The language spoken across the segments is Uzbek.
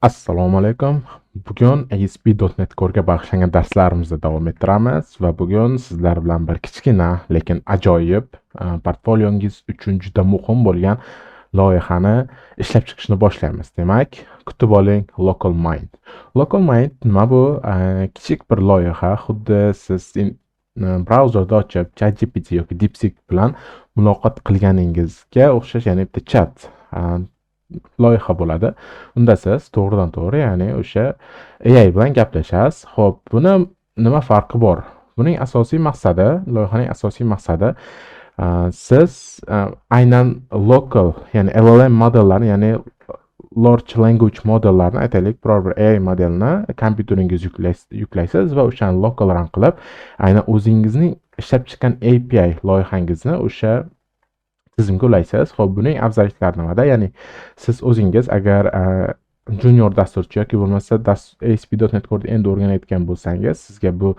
Assalomu alaykum. Bugun ASP.NET Core'ga bag'ishlangan darslarimizni davom ettiramiz va bugun sizlar bilan bir kichkina, lekin ajoyib, portfoliongiz uchun juda muhim bo'lgan loyihani ishlab chiqishni boshlaymiz. Demak, kutib oling, Local Mind. Local Mind nima bu? Kichik bir loyiha, xuddi siz brauzerda ochib ChatGPT yoki DeepSeek bilan muloqot qilganingizga o'xshash, ya'ni bitta chat loyiha bo'ladi. Unda siz to'g'ridan-to'g'ri, ya'ni o'sha AI bilan gaplashasiz. Xo'p, buni nima farqi bor? Buning asosiy maqsadi, loyihaning asosiy maqsadi siz aynan local, ya'ni LLM modellarini, ya'ni large language modellarini, aytaylik, biror bir AI modelni kompyuteringizga yuklaysiz va o'shani local run qilib, aynan o'zingizning ishlab chiqqan API loyihangizni o'sha tizimga ulaysiz. Xo'p, buning afzalliklari nimada? Ya'ni siz o'zingiz agar junior dasturchi yoki bo'lmasa ASP.NET Core endi o'rganayotgan bo'lsangiz, sizga bu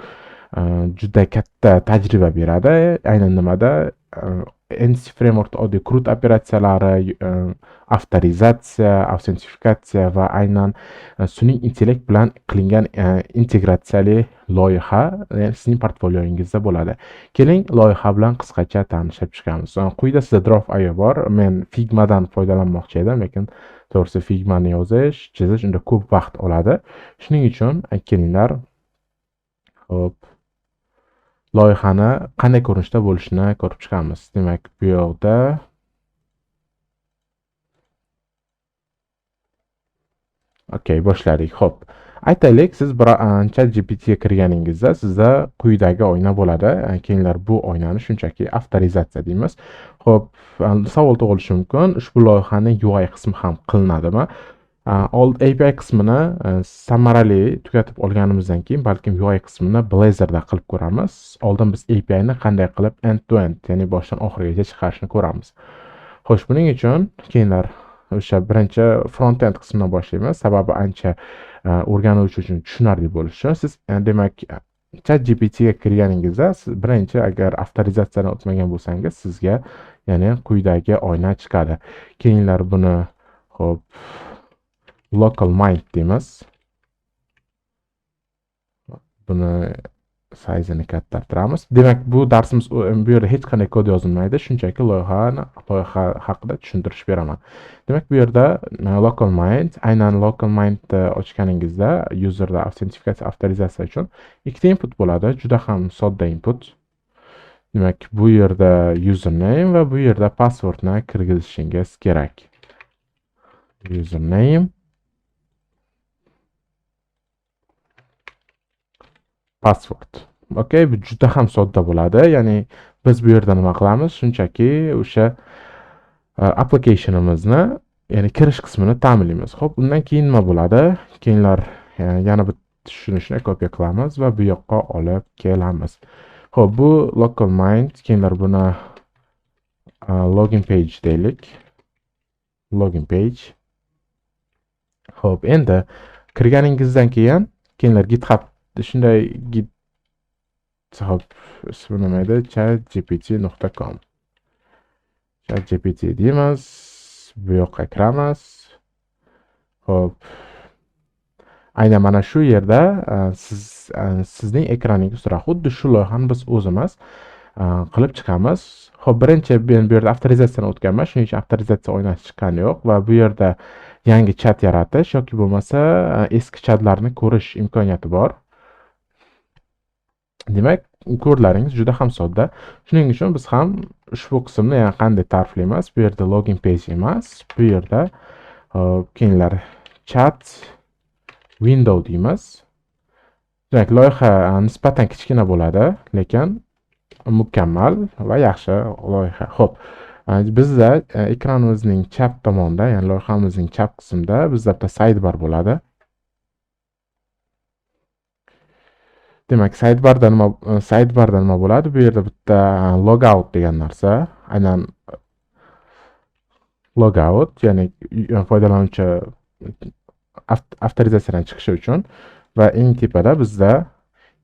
juda katta tajriba beradi. Aynan nimada? NC frameworkda oddiy CRUD operatsiyalari, avtorizatsiya, autentifikatsiya va aynan sun'iy intellekt bilan qilingan integratsiyali loyiha sizning portfoliyongizda bo'ladi. Keling, loyiha bilan qisqacha tanishib chiqamiz. Quyida sizda Draft.io bor. Men Figmadan foydalanmoqchi edim, lekin to'g'risi Figmani chizish unda ko'p vaqt oladi. Shuning uchun kelinglar, hop, loyihani qanday ko'rinishda bo'lishini ko'rib chiqamiz. Demak, bu yoqda boshladik. Xo'p. Aytaylik, siz ChatGPT ga kirganingizda sizda quyidagi oyna bo'ladi. Keyinlar bu oynani shunchaki avtorizatsiya deymiz. Xo'p, savol tug'ilishi mumkin, ushbu loyihaning UI qismi ham qilinadimi? API qismini samarali tugatib olganimizdan keyin balkim UI qismini Blazorda qilib ko'ramiz. Oldin biz API ni qanday qilib end-to-end, ya'ni boshdan oxirigacha chiqarishni ko'ramiz. Xo'sh, buning uchun keyinlar o'sha birinchi front-end qismidan boshlaymiz. Sababi ancha o'rganuvchi uchun tushunarli bo'lishi. Siz demak ChatGPT ga kirganingizda siz birinchi agar avtorizatsiyadan o'tmagan bo'lsangiz, sizga ya'ni quyidagi oyna chiqadi. Keyinlar buni xo'p Local Mind deymiz. Buni sayzini kattartiramiz. Demak, bu darsimiz bu yerda hech qanday kod yozilmaydi, shunchaki loyiha haqida tushuntirish beraman. Demak, bu yerda Local Mind, aynan Local Mindni ochganingizda userda autentifikatsiya, avtorizatsiya uchun ikkita input bo'ladi, juda ham sodda input. Demak, bu yerda username va bu yerda passwordni kirgizishingiz kerak. Username, password. Okay, bu juda ham sodda bo'ladi. Ya'ni biz bu yerda nima qilamiz? Shunchaki o'sha applicationimizni, ya'ni kirish qismini ta'minlaymiz. Xo'p, undan keyin nima bo'ladi? Keyinlar yana bir tushunishni kopiya qilamiz va bu yoqqa olib kelamiz. Xo'p, bu Local Mind, keyinlar buni login page deylik. Login page. Xo'p, endi kirganingizdan keyin keyinlar GitHub shunday hop, ismi nima edi? chatgpt.com. ChatGPT deymiz. Bu yoqqa kiramiz. Xo'p. Aynan mana shu yerda sizning ekraningiz ustida xuddi shu loyihani biz o'zimiz qilib chiqamiz. Xo'p, birinchi men bu yerda avtorizatsiyadan o'tganman, shuning uchun avtorizatsiya oynasi chiqqani yo'q va bu yerda yangi chat yaratish yoki bo'lmasa eski chatlarni ko'rish imkoniyati bor. Demak, kodlaringiz juda ham sodda. Shuning uchun biz ham ushbu qismni yana qanday ta'riflaymiz? Bu yerda login page emas, bu yerda keyinlar chat window deymiz. Demak, loyiha nisbatan kichkina bo'ladi, lekin mukammal va yaxshi loyiha. Xo'p, bizda ekranimizning chap tomonida, ya'ni loyihamizning chap qismida bizda bitta sidebar bo'ladi. Demak, sidebarda nima bo'ladi? Bu yerda bitta logout degan narsa, aynan logout, ya'ni foydalanuvchi avtorizatsiyadan chiqishi uchun va eng tepada bizda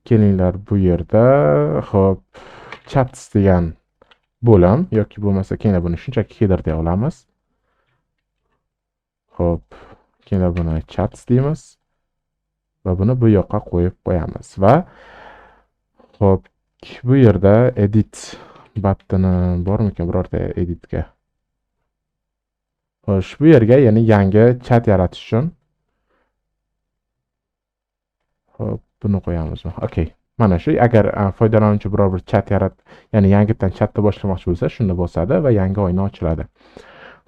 kelinglar bu yerda xo'p chats degan bo'lim yoki bo'lmasa keyinlar buni shunchaki header deya olamiz. Xo'p, Keyin buni chats deymiz va buni bu yoqqa qo'yib qo'yamiz va hop, bu yerda edit battani bormikan birorta editga? Xo'sh, bu yerga ya'ni yangi chat yaratish uchun hop, buni qo'yamizmi? Okey. Mana shu agar foydalanuvchi biror bir chat ya'ni yangidan chatni boshlamoqchi bo'lsa, shunda bosadi va yangi oyna ochiladi.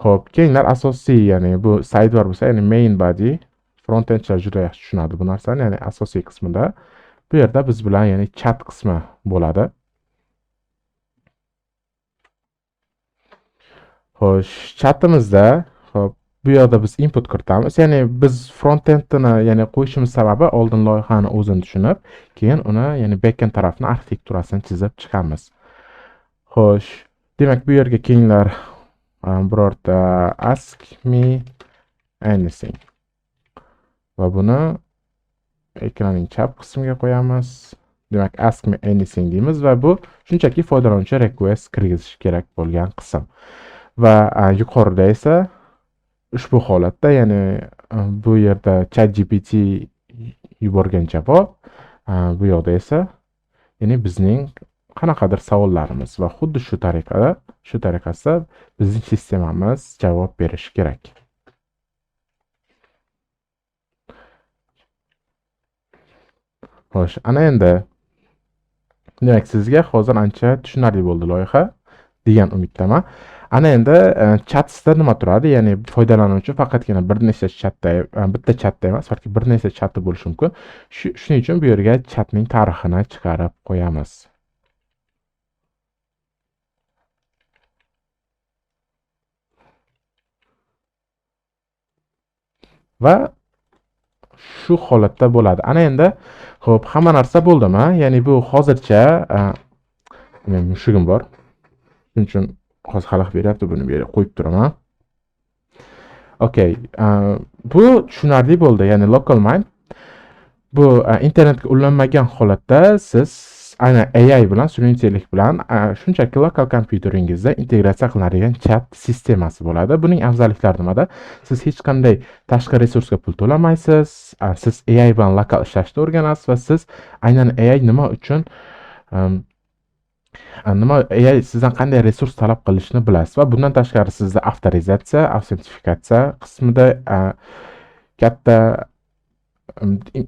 Xo'p, keyinlar asosiy, ya'ni bu sidebar bo'lsa, ya'ni main body, frontendchilar juda yaxshi tushunadi bu narsani, ya'ni asosiy qismida bu yerda biz bilan ya'ni chat qismi bo'ladi. Xo'sh, chatimizda hop, bu yerda biz input kiritamiz. Ya'ni biz frontendni ya'ni qo'yishimiz sababi oldin loyihani o'zini tushunib, keyin uni ya'ni backend tarafini arxitekturasini chizib chiqamiz. Xo'sh, demak bu yerga keyinlar birorta ask me anything va buni ekranning chap qismiga qo'yamiz. Demak ask me anything deymiz va bu shunchaki foydalanuvchi request kirgizish kerak bo'lgan qism. Va yuqorida esa ushbu holatda, ya'ni bu yerda ChatGPT yuborgan javob, bu yoqda esa ya'ni bizning qanaqadir savollarimiz va xuddi shu tariqasida bizning sistemamiz javob berishi kerak. Xo'sh, ana endi demak sizga hozir ancha tushunarli bo'ldi loyiha degan umiddaman. Ana endi chatsda nima turadi? Ya'ni foydalanuvchi faqatgina bitta chatda emas, balki bir nechta chati bo'lishi mumkin. Shuning uchun bu yerga chatning tarixini chiqarib qo'yamiz. Va shu holatda bo'ladi. Ana endi xo'p, hamma narsa bo'ldimi? Ya'ni bu hozircha men mushugim bor. Shuning uchun hozir xalaqit beryapti, buni bu yerga qo'yib turaman. Okey, bu tushunarli bo'ldi. Ya'ni local mind bu internetga ulanmagan holatda siz aynan AI bilan, sun'iy intellekt bilan shunchaki lokal kompyuteringizda integratsiya qilinadigan chat sistemasi bo'ladi. Buning afzalliklari nimada? Siz hech qanday tashqi resursga pul to'lamaysiz. Siz AI bilan lokal ishlashni o'rganasiz va siz aynan AI nima uchun AI sizdan qanday resurs talab qilishni bilasiz va bundan tashqari sizda avtorizatsiya, avtentifikatsiya qismida katta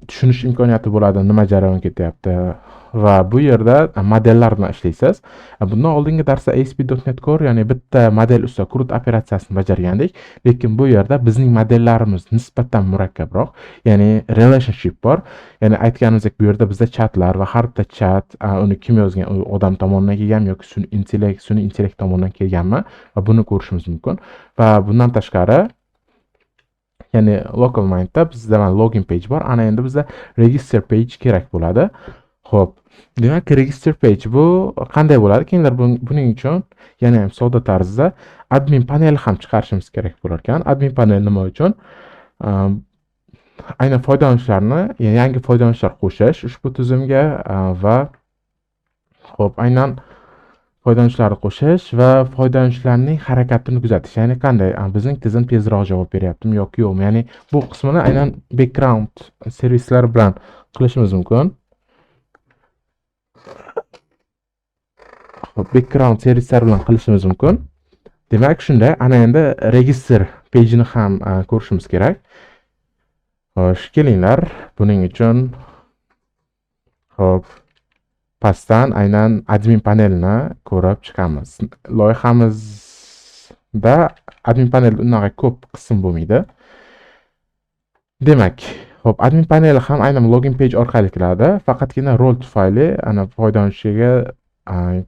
tushunish imkoniyati bo'ladi, nima jarayon ketyapti va bu yerda modellar bilan ishlaysiz. Bundan oldingi darsda ASP.NET Core, ya'ni bitta model ustida CRUD operatsiyasini bajargandik, lekin bu yerda bizning modellarimiz nisbatan murakkabroq, ya'ni relationship bor. Ya'ni aytganimizdek, bu yerda bizda chatlar va har bitta chat uni kim yozgan, u odam tomonidan kelganmi yoki sun'iy intellekt tomonidan kelganmi va buni ko'rishimiz mumkin. Va bundan tashqari ya'ni local mindda bizda login page bor. Ana endi bizda register page kerak bo'ladi. Xo'p, demak register page bu qanday bo'ladi? Keyinlar buning uchun yana ham sodda tarzda admin panel ham chiqarishimiz kerak bo'lar ekan. Admin panel nima uchun? Aynan foydalanuvchilarni, yangi foydalanuvchilar qo'shish ushbu tizimga va xo'p, aynan foydalanuvchilarni qo'shish va foydalanuvchilarning harakatini kuzatish. Ya'ni qanday bizning tizim tezroq javob beryaptimi yoki yo'qmi? Ya'ni bu qismini aynan background servislar bilan qilishimiz mumkin. Background servislar bilan qilishimiz mumkin. Demak, shunda ana endi register page'ini ham ko'rishimiz kerak. Xo'sh, kelinglar, buning uchun xo'p, pastdan aynan admin panelni ko'rib chiqamiz. Loyihamizda admin panelda unaqa ko'p qism bo'lmaydi. Demak, xo'p, admin paneli ham aynan login page orqali kiradi. Faqatgina rol tufayli ana foydalanuvchiga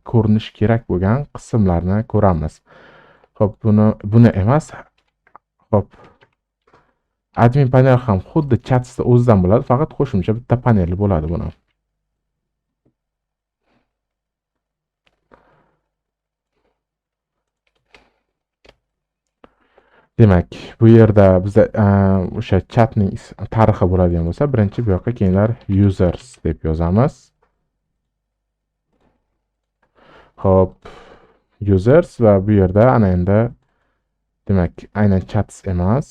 ko'rinish kerak bo'lgan qismlarni ko'ramiz. Xo'p, buni emas. Xo'p, admin panel ham xuddi chatsda o'zidan bo'ladi, faqat qo'shimcha bitta paneli bo'ladi buni. Demak, bu yerda bizda o'sha chatning tarixi bo'ladigan bo'lsa, birinchi bu yoqqa keyinlar users deb yozamiz. Xo'p, users va bu yerda ana endi demak, aynan chats emas.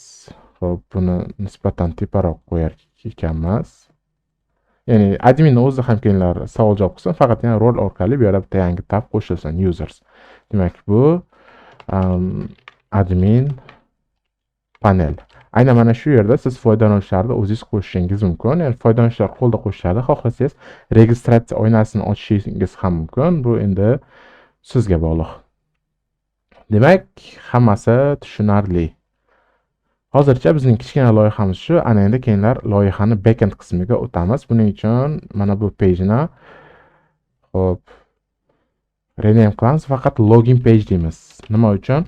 Xo'p, buni nisbatan teparoq qo'yar ekanmiz. Ya'ni admin o'zi ham keyinlar savol javob qilsin, faqatgina rol orqali bu yerda bitta yangi tab qo'shilsin, users. Demak, bu admin panel. Aynan mana shu yerda siz foydalanuvchilarni o'zingiz qo'shishingiz mumkin. Ya'ni foydalanuvchilar qo'lda qo'shishadi. Xohlasangiz registratsiya oynasini ochishingiz ham mumkin. Bu endi sizga bog'liq. Demak, hammasi tushunarli. Hozircha bizning kichkina loyihamiz shu. Ana endi keyinlar loyihani backend qismiga o'tamiz. Buning uchun mana bu page-ni hop rename qilamiz. Faqat login page deymiz. Nima uchun?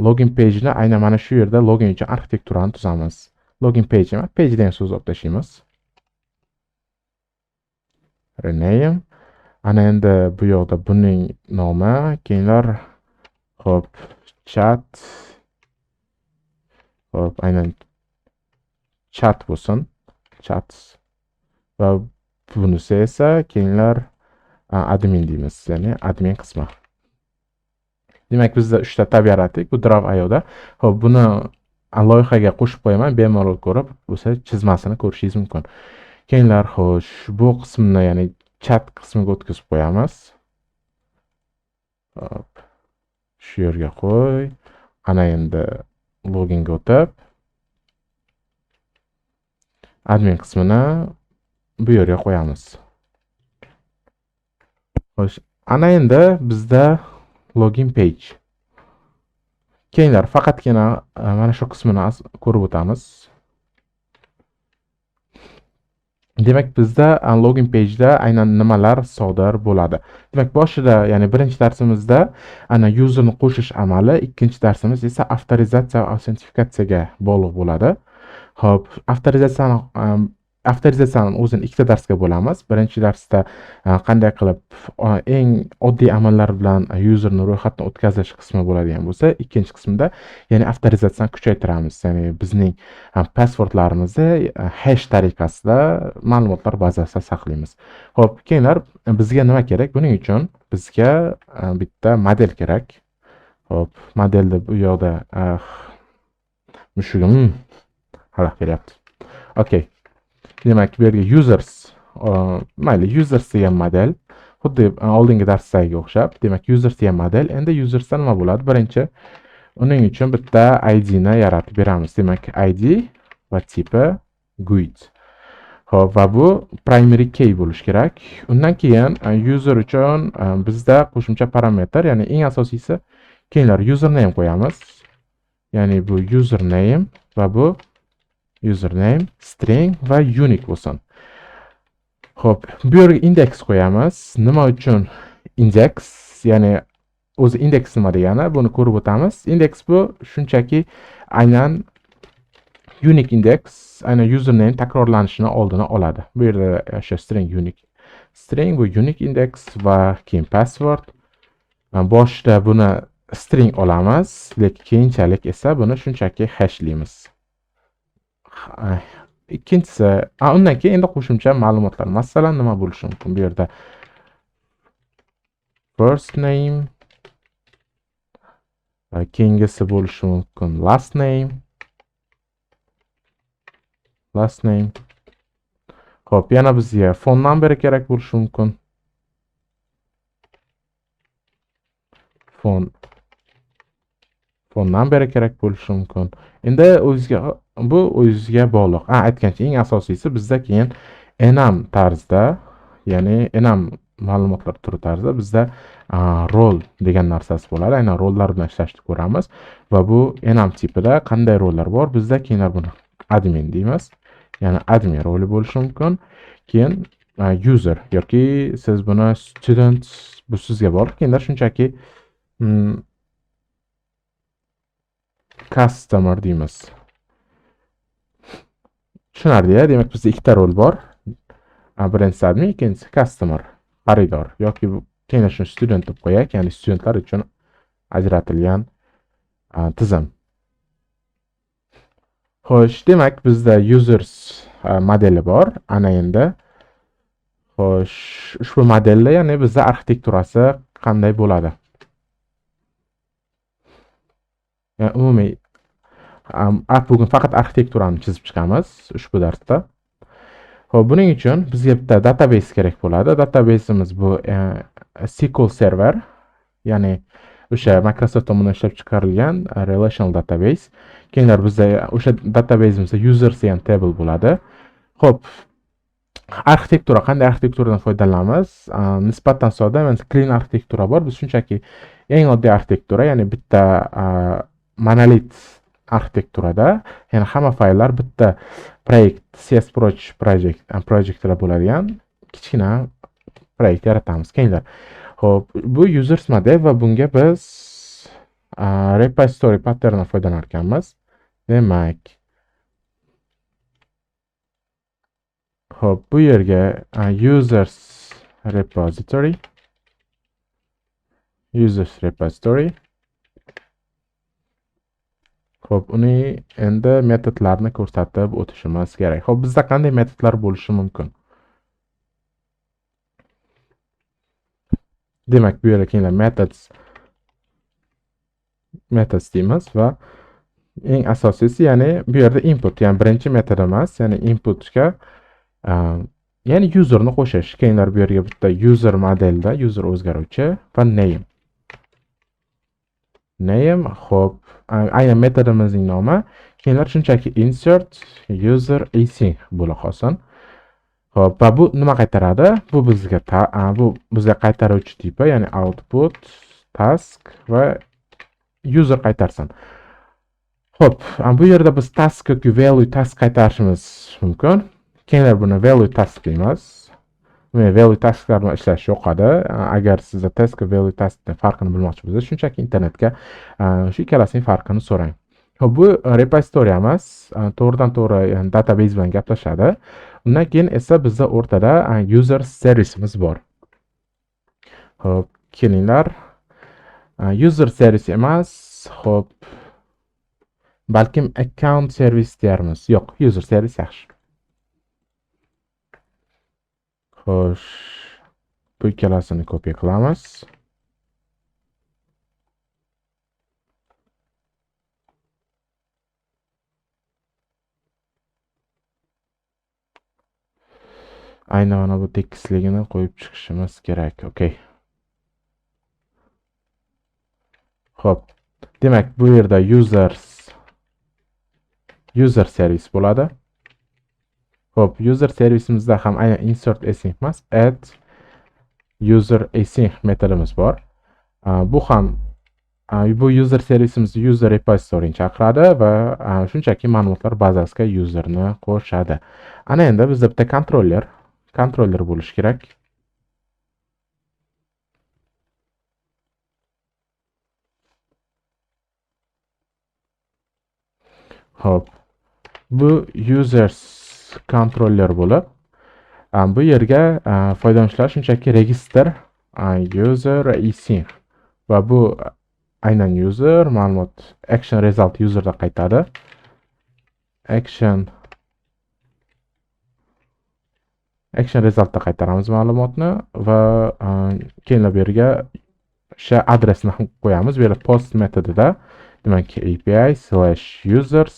Login page'ni aynan mana shu yerda login uchun arxitekturani tuzamiz. Login page emas, page degan so'zni olib tashlaymiz. Rename. Ana endi bu yoqda buning nomi, keyinlar hop chat. Hop, aynan chat bo'lsin. Chat. Va bunisi esa keyinlar admin deymiz, ya'ni admin qismi. Demak, bizda 3 ta tab yaratdik bu Draw.io'da. Xo'p, buni loyihaga qo'shib qo'yaman, bemalol ko'rib, o'sha chizmasini ko'rishingiz mumkin. Keyinlar xo'sh, bu qismni, ya'ni chat qismiga o'tkazib qo'yamiz. Hop. Shu yerga qo'y. Ana endi loginga o'tib, admin qismini bu yerga qo'yamiz. Xo'sh, ana endi bizda login page. Keyinlar faqatgina mana shu qismini ko'rib o'tamiz. Demak, bizda login page'da aynan nimalar sodir bo'ladi? Demak, boshida, ya'ni birinchi darsimizda ana userni qo'shish amali, ikkinchi darsimiz esa avtorizatsiya va autentifikatsiyaga bog'liq bo'ladi. Xo'p, avtorizatsiyani o'zini ikkita darsga bo'lamiz. Birinchi darsda qanday qilib eng oddiy amallar bilan userni ro'yxatdan o'tkazish qismi bo'ladigan bo'lsa, ikkinchi qismda ya'ni avtorizatsiyani kuchaytiramiz. Ya'ni bizning passwordlarimizni hash tariqasida ma'lumotlar bazasida saqlaymiz. Xo'p, keyinlar bizga nima kerak? Buning uchun bizga bitta model kerak. Xo'p, modelni bu yoqda mushugim xalaq kelyapti. Okay. Demak, bu yerga users, mayli, users degan model, xuddi oldingi darsdagi o'xshab. Demak, users degan model, endi usersda nima bo'ladi? Birinchi, uning uchun bitta ID ni yaratib beramiz. Demak, ID va tipi GUID. Xo'p, va bu primary key bo'lish kerak. Undan keyin user uchun bizda qo'shimcha parametr, ya'ni eng asosiysi keyinlar username qo'yamiz. Ya'ni bu username va bu username string va unique bo'lsin. Xo'p, bu yerga index qo'yamiz. Nima uchun index? Ya'ni o'zi index nima degani? Buni ko'rib o'tamiz. Index bu shunchaki aynan unique index, aynan username takrorlanishini oldini oladi. Bu yerda o'sha string unique. String bu unique index va keyin password. Boshda buni string olamiz, lekin keyinchalik esa buni shunchaki hashlaymiz. Ikkinchisi, undan keyin endi qo'shimcha ma'lumotlar. Masalan, nima bo'lishi mumkin? Bu yerda first name, keyingisi bo'lishi mumkin last name. Xo'p, yana bizga phone number kerak bo'lishi mumkin. Phone number kerak bo'lishi mumkin. Endi bu o'zingizga bog'liq. Aytgancha, eng asosiysi bizda keyin enum tarzda, ya'ni enum ma'lumotlar turi tarzda bizda rol degan narsasi bo'ladi. Aynan rollar bilan ishlashni ko'ramiz va bu enum tipida qanday rollar bor? Bizda keyinlar buni admin deymiz. Ya'ni admin roli bo'lishi mumkin. Keyin user yoki siz buni student, bu sizga bog'liq. Keyinlar shunchaki customer deymiz. Tushunarli-ya? Demak, bizda ikkita rol bor. Birinchisi admin, ikkinchisi customer, xaridor yoki keyin shuni student deb qo'yak, ya'ni studentlar uchun ajratilgan tizim. Xo'sh, demak, bizda users modeli bor. Ana endi xo'sh, ushbu modelda ya'ni bizda arxitekturasi qanday bo'ladi? Umumiy Bugun faqat arxitekturani chizib chiqamiz ushbu darsda. Xo'p, buning uchun bizga bitta database kerak bo'ladi. Database'imiz bu SQL Server, ya'ni o'sha Microsoft tomonidan ishlab chiqarilgan relational database. Keyinlar bizda o'sha database'imizda users degan table bo'ladi. Xo'p, arxitektura, qanday arxitekturadan foydalanamiz? Nisbatan sodda, clean arxitektura bor. Biz shunchaki eng oddiy arxitektura, ya'ni bitta monolit arxitekturada, ya'ni hamma fayllar bitta proyekt, projectda bo'ladigan kichkina proyekt yaratamiz. Keyinlar. Xo'p, bu users model va bunga biz repository patterndan foydalanar ekanmiz. Demak, xo'p, bu yerga users repository Xo'p, uni endi metodlarni ko'rsatib o'tishimiz kerak. Xo'p, bizda qanday metodlar bo'lishi mumkin? Demak, bu yerga keyinlar methods deymiz va eng asosiysi, ya'ni bu yerda input, ya'ni birinchi metod emas, ya'ni inputga ya'ni userni qo'shish. Keyinlar bu yerga bitta user modelda user o'zgaruvchi va name. Xo'p, aynan metodimizning nomi. Keyinlar shunchaki insert user async bo'la qolsin. Xo'p, va bu nima qaytaradi? Bu bizga qaytaruvchi tipi, ya'ni output, task va user qaytarsin. Xo'p, bu yerda biz task yoki value task qaytarishimiz mumkin. Keyinlar buni value task deymiz. Value tasklar bilan ishlash yoqadi. Agar sizda task va value taskning farqini bilmoqchi bo'lsangiz, shunchaki internetga shu ikkalasining farqini so'rang. Xo'p, bu repository emas, to'g'ridan-to'g'ri database bilan gaplashadi. Undan keyin esa bizda o'rtada user serviceimiz bor. Xo'p, kelinglar. User service emas, xo'p, balkim account service deyarmiz. Yo'q, user service yaxshi. Xo'sh, bu ikkalasini kopiya qilamiz. Aynan mana bu tekisligini qo'yib chiqishimiz kerak. Okay. Xo'p, demak bu yerda user service bo'ladi. Xo'p, user servisimizda ham aynan insert async emas, add user async metodimiz bor. Bu user servisimiz user repositoryni chaqiradi va shunchaki ma'lumotlar bazasiga userni qo'shadi. Ana endi bizda bitta kontroller bo'lishi kerak. Xo'p, bu users kontroller bo'lib, bu yerga foydalanuvchilar shunchaki register user async va bu aynan user ma'lumot action result userda qaytadi. Action resultda qaytaramiz ma'lumotni va keyinlar bu yerga o'sha adresni ham qo'yamiz. Bu yerda post metodida, demak API/users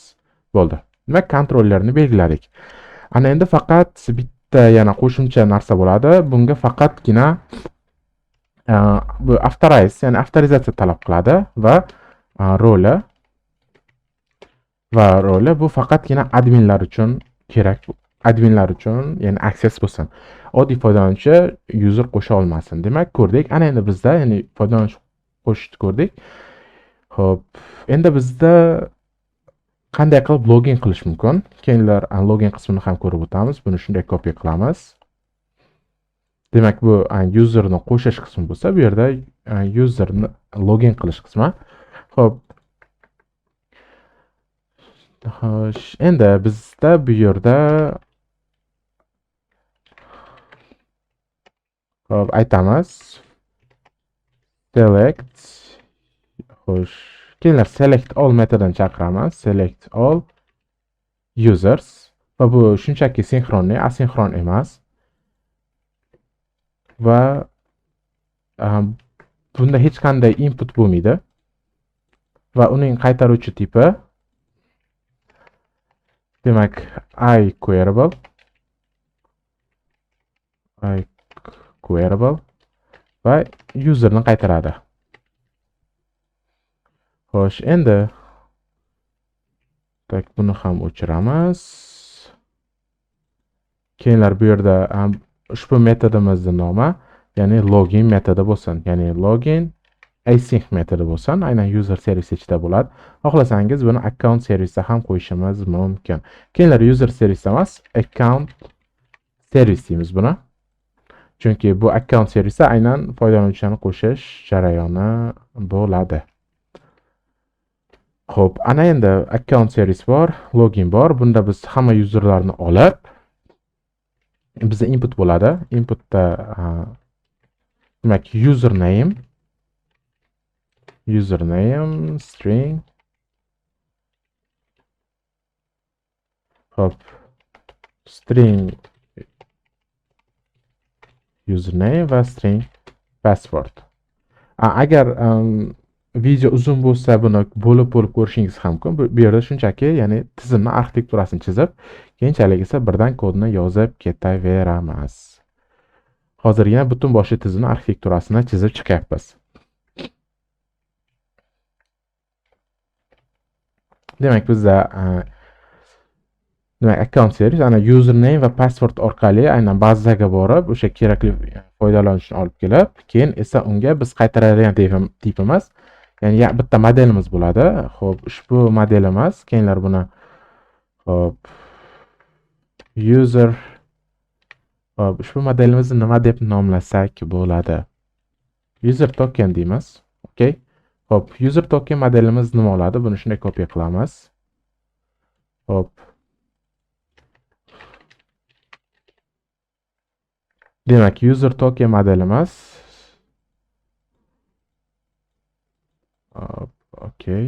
bo'ldi. Demak, kontrollerni belgiladik. Ana endi faqat bitta yana qo'shimcha narsa bo'ladi. Bunga faqatgina bu ya'ni avtorizatsiya talab qiladi va roli bu faqatgina adminlar uchun kerak. Adminlar uchun, ya'ni access bo'lsin. Oddiy foydalanuvchi user qo'sha olmasin. Demak, ko'rdik. Ana endi bizda, ya'ni foydalanuvchi qo'shishni ko'rdik. Xo'p, endi bizda qanday qilib login qilish mumkin? Keyinlar login qismini ham ko'rib o'tamiz. Buni shunday kopiya qilamiz. Demak, bu userni qo'shish qismi bo'lsa, bu yerda userni login qilish qismi. Xo'p. Xo'sh, endi bizda bu yerda aytamiz select. Xo'sh, keyinlar select all metodini chaqiramiz. Select all users va bu shunchaki sinxronli, asinxron emas. Va bunda hech qanday input bo'lmaydi va uning qaytaruvchi tipi Demak, iQueryable va userni qaytaradi. Xo'sh, endi buni ham o'chiramiz. Keyinlar bu yerda ushbu metodimizning nomi, ya'ni login metodi bo'lsin. Ya'ni login async metodi bo'lsin. Aynan user servis ichida bo'ladi. Xohlasangiz buni account servisda ham qo'yishimiz mumkin. Keyinlar user servis emas, account servis deymiz buni. Chunki bu account servisda aynan foydalanuvchilarni qo'shish jarayoni bo'ladi. Xo'p, ana endi account servis bor, login bor. Bunda biz hamma userlarni olib, bizda input bo'ladi. Inputda demak username string. Xo'p, string username va string password. Agar video uzun bo'lsa, buni bo'lib ko'rishingiz ham mumkin. Bu yerda shunchaki, ya'ni tizimni arxitekturasini chizib, keyinchalik esa birdan kodni yozib ketaveramiz. Hozirgina butun boshli tizimni arxitekturasini chizib chiqyapmiz. Demak, bizda account servis ana username va password orqali aynan bazaga borib, o'sha kerakli foydalanuvchini olib kelib, keyin esa unga biz qaytaradigan tipimiz, ya'ni bitta modelimiz bo'ladi. Xo'p, ushbu modelimiz, keyinlar buni ushbu modelimizni nima deb nomlasak bo'ladi? User token deymiz. Okay. Xo'p, user token modelimiz nima bo'ladi? Buni shunday kopiya qilamiz. Xo'p. Demak, user token modelimiz okay.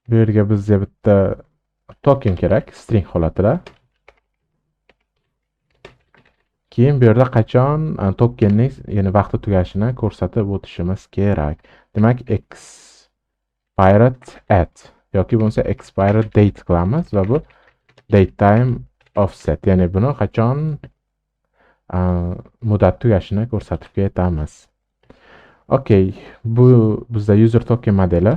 Bu yerga bizga bitta token kerak, string holatida. Keyin bu yerda qachon tokenning, ya'ni vaqti tugashini ko'rsatib o'tishimiz kerak. Demak, expired at yoki bo'lmasa expired date qilamiz va bu date time offset, ya'ni buni qachon muddat tugashini ko'rsatib ketamiz. Okay, bu bizda user token modeli.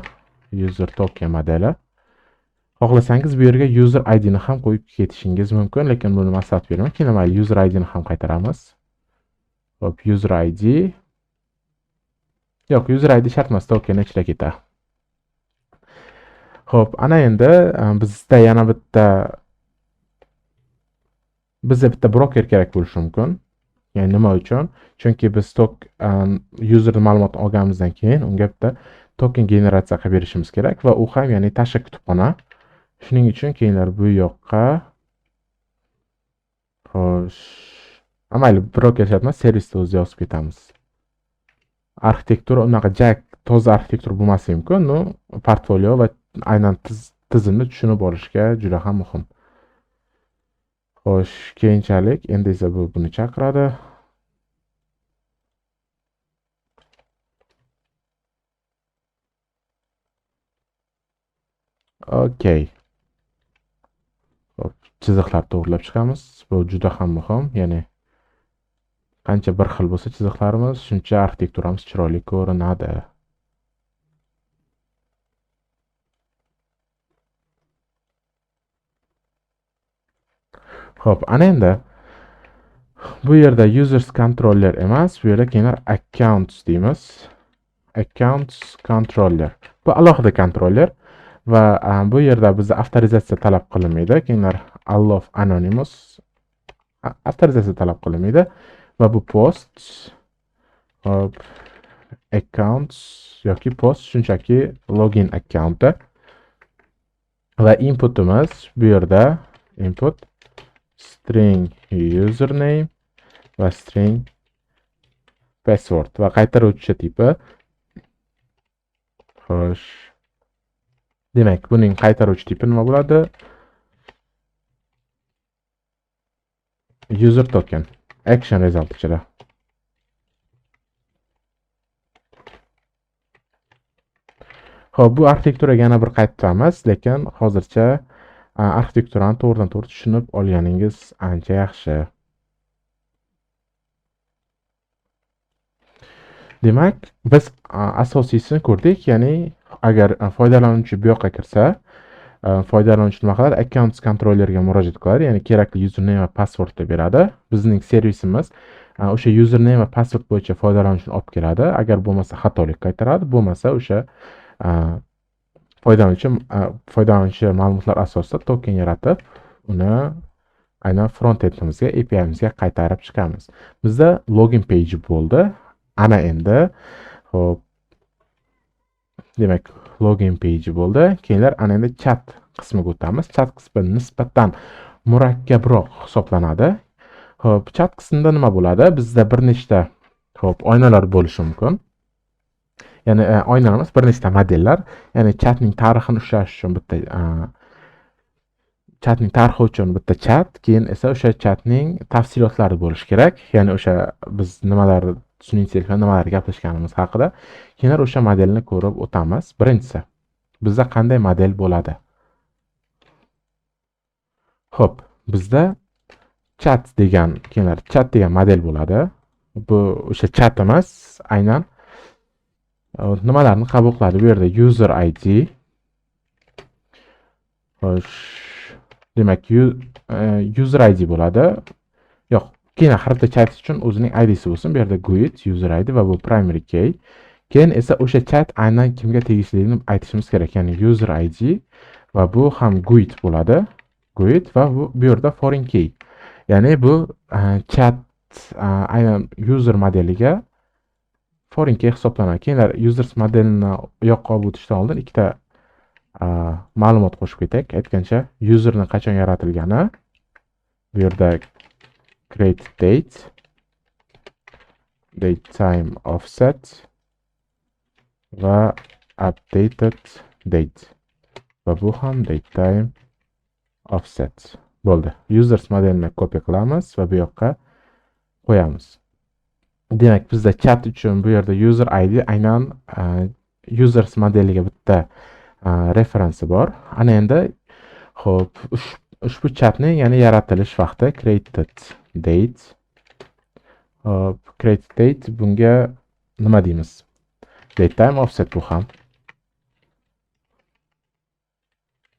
Xohlasangiz bu yerga user ID ni ham qo'yib ketishingiz mumkin, lekin buni maslahat beraman. Keyin mayli user ID ni ham qaytaramiz. Xo'p, user ID. Yo'q, user ID shart emas, token ichida ketadi. Xo'p, ana endi bizda yana bitta broker kerak bo'lishi mumkin. Ya'ni nima uchun? Chunki biz user ma'lumotni olganimizdan keyin unga bitta token generatsiya qilib berishimiz kerak va u ham, ya'ni tashqi kutubxona. Shuning uchun keyinlar bu yoqqa xo'sh, mayli, broker shart emas, servisda o'zi yozib ketamiz. Arxitektura unaqa toza arxitektura bo'lmasa mumkin, no portfolio va aynan tizimni tushunib olishga juda ham muhim. Xo'sh, keyinchalik endi esa buni chaqiradi. Okay. Xo'p, chiziqlar to'g'rilab chiqamiz. Bu juda ham muhim, ya'ni qancha bir xil bo'lsa chiziqlarimiz, shuncha arxitekturamiz chiroyli ko'rinadi. Xo'p, ana endi bu yerda users controller emas, bu yerda keyinlar accounts deymiz. Accounts controller. Bu alohida kontroller va bu yerda bizda avtorizatsiya talab qilinmaydi. Keyinlar allow anonymous avtorizatsiya talab qilinmaydi va bu post accounts yoki post shunchaki login accounti va inputimiz bu yerda input string username va string password va qaytaruvchi tipi. Xo'sh. Demak, buning qaytaruvchi tipi nima bo'ladi? User token action result ichida. Xo'p, bu arxitekturaga yana bir qaytamiz, lekin hozircha arxitekturani to'g'ridan-to'g'ri tushunib olganingiz ancha yaxshi. Demak, biz asosiysini ko'rdik, ya'ni agar foydalanuvchi bu yoqqa kirsa, foydalanuvchi nima qiladi? Accounts kontrollerga murojaat qiladi, ya'ni kerakli username va passwordni beradi. Bizning servisimiz o'sha username va password bo'yicha foydalanuvchini olib keladi. Agar bo'lmasa xatolik qaytaradi, bo'lmasa o'sha foydalanuvchi ma'lumotlar asosida token yaratib, uni aynan front-endimizga, API'mizga qaytarib chiqamiz. Bizda login page bo'ldi. Ana endi, xo'p, demak, login page bo'ldi. Keyinlar ana endi chat qismiga o'tamiz. Chat qismi nisbatan murakkabroq hisoblanadi. Xo'p, chat qismida nima bo'ladi? Bizda bir nechta oynalar bo'lishi mumkin. Ya'ni oynalar emas, bir nechta modellar. Ya'ni chatning tarixini ushlash uchun bitta chat, keyin esa o'sha chatning tafsilotlari bo'lishi kerak. Ya'ni o'sha biz nimalar gaplashganimiz haqida. Keyinlar o'sha modelni ko'rib o'tamiz. Birinchisi, bizda qanday model bo'ladi? Xo'p, bizda chat degan model bo'ladi. Bu o'sha chat emas, aynan nimalarni qabul qiladi? Bu yerda user ID, demak, user ID bo'ladi. Yo'q, keyin har bitta chat uchun o'zining ID'si bo'lsin. Bu yerda GUID user ID va bu primary key. Keyin esa o'sha chat aynan kimga tegishliligini aytishimiz kerak. Ya'ni user ID va bu ham GUID bo'ladi. GUID va bu yerda foreign key. Ya'ni bu chat aynan user modeliga foreign key hisoblanadi. Keyinlar users modelini yoqqa olib o'tishdan oldin ikkita ma'lumot qo'shib ketaylik. Aytgancha, userni qachon yaratilgani, bu yerda create date time offset va updated date va bu ham date time offset bo'ldi. Users modelini copy qilamiz va bu yoqqa qo'yamiz. Demak, bizda chat uchun bu yerda user ID aynan users modeliga bitta referensi bor. Ana endi, xo'p, ushbu chatning, ya'ni yaratilish vaqti created date. Hop, created date, bunga nima deymiz? Date time offset bu ham.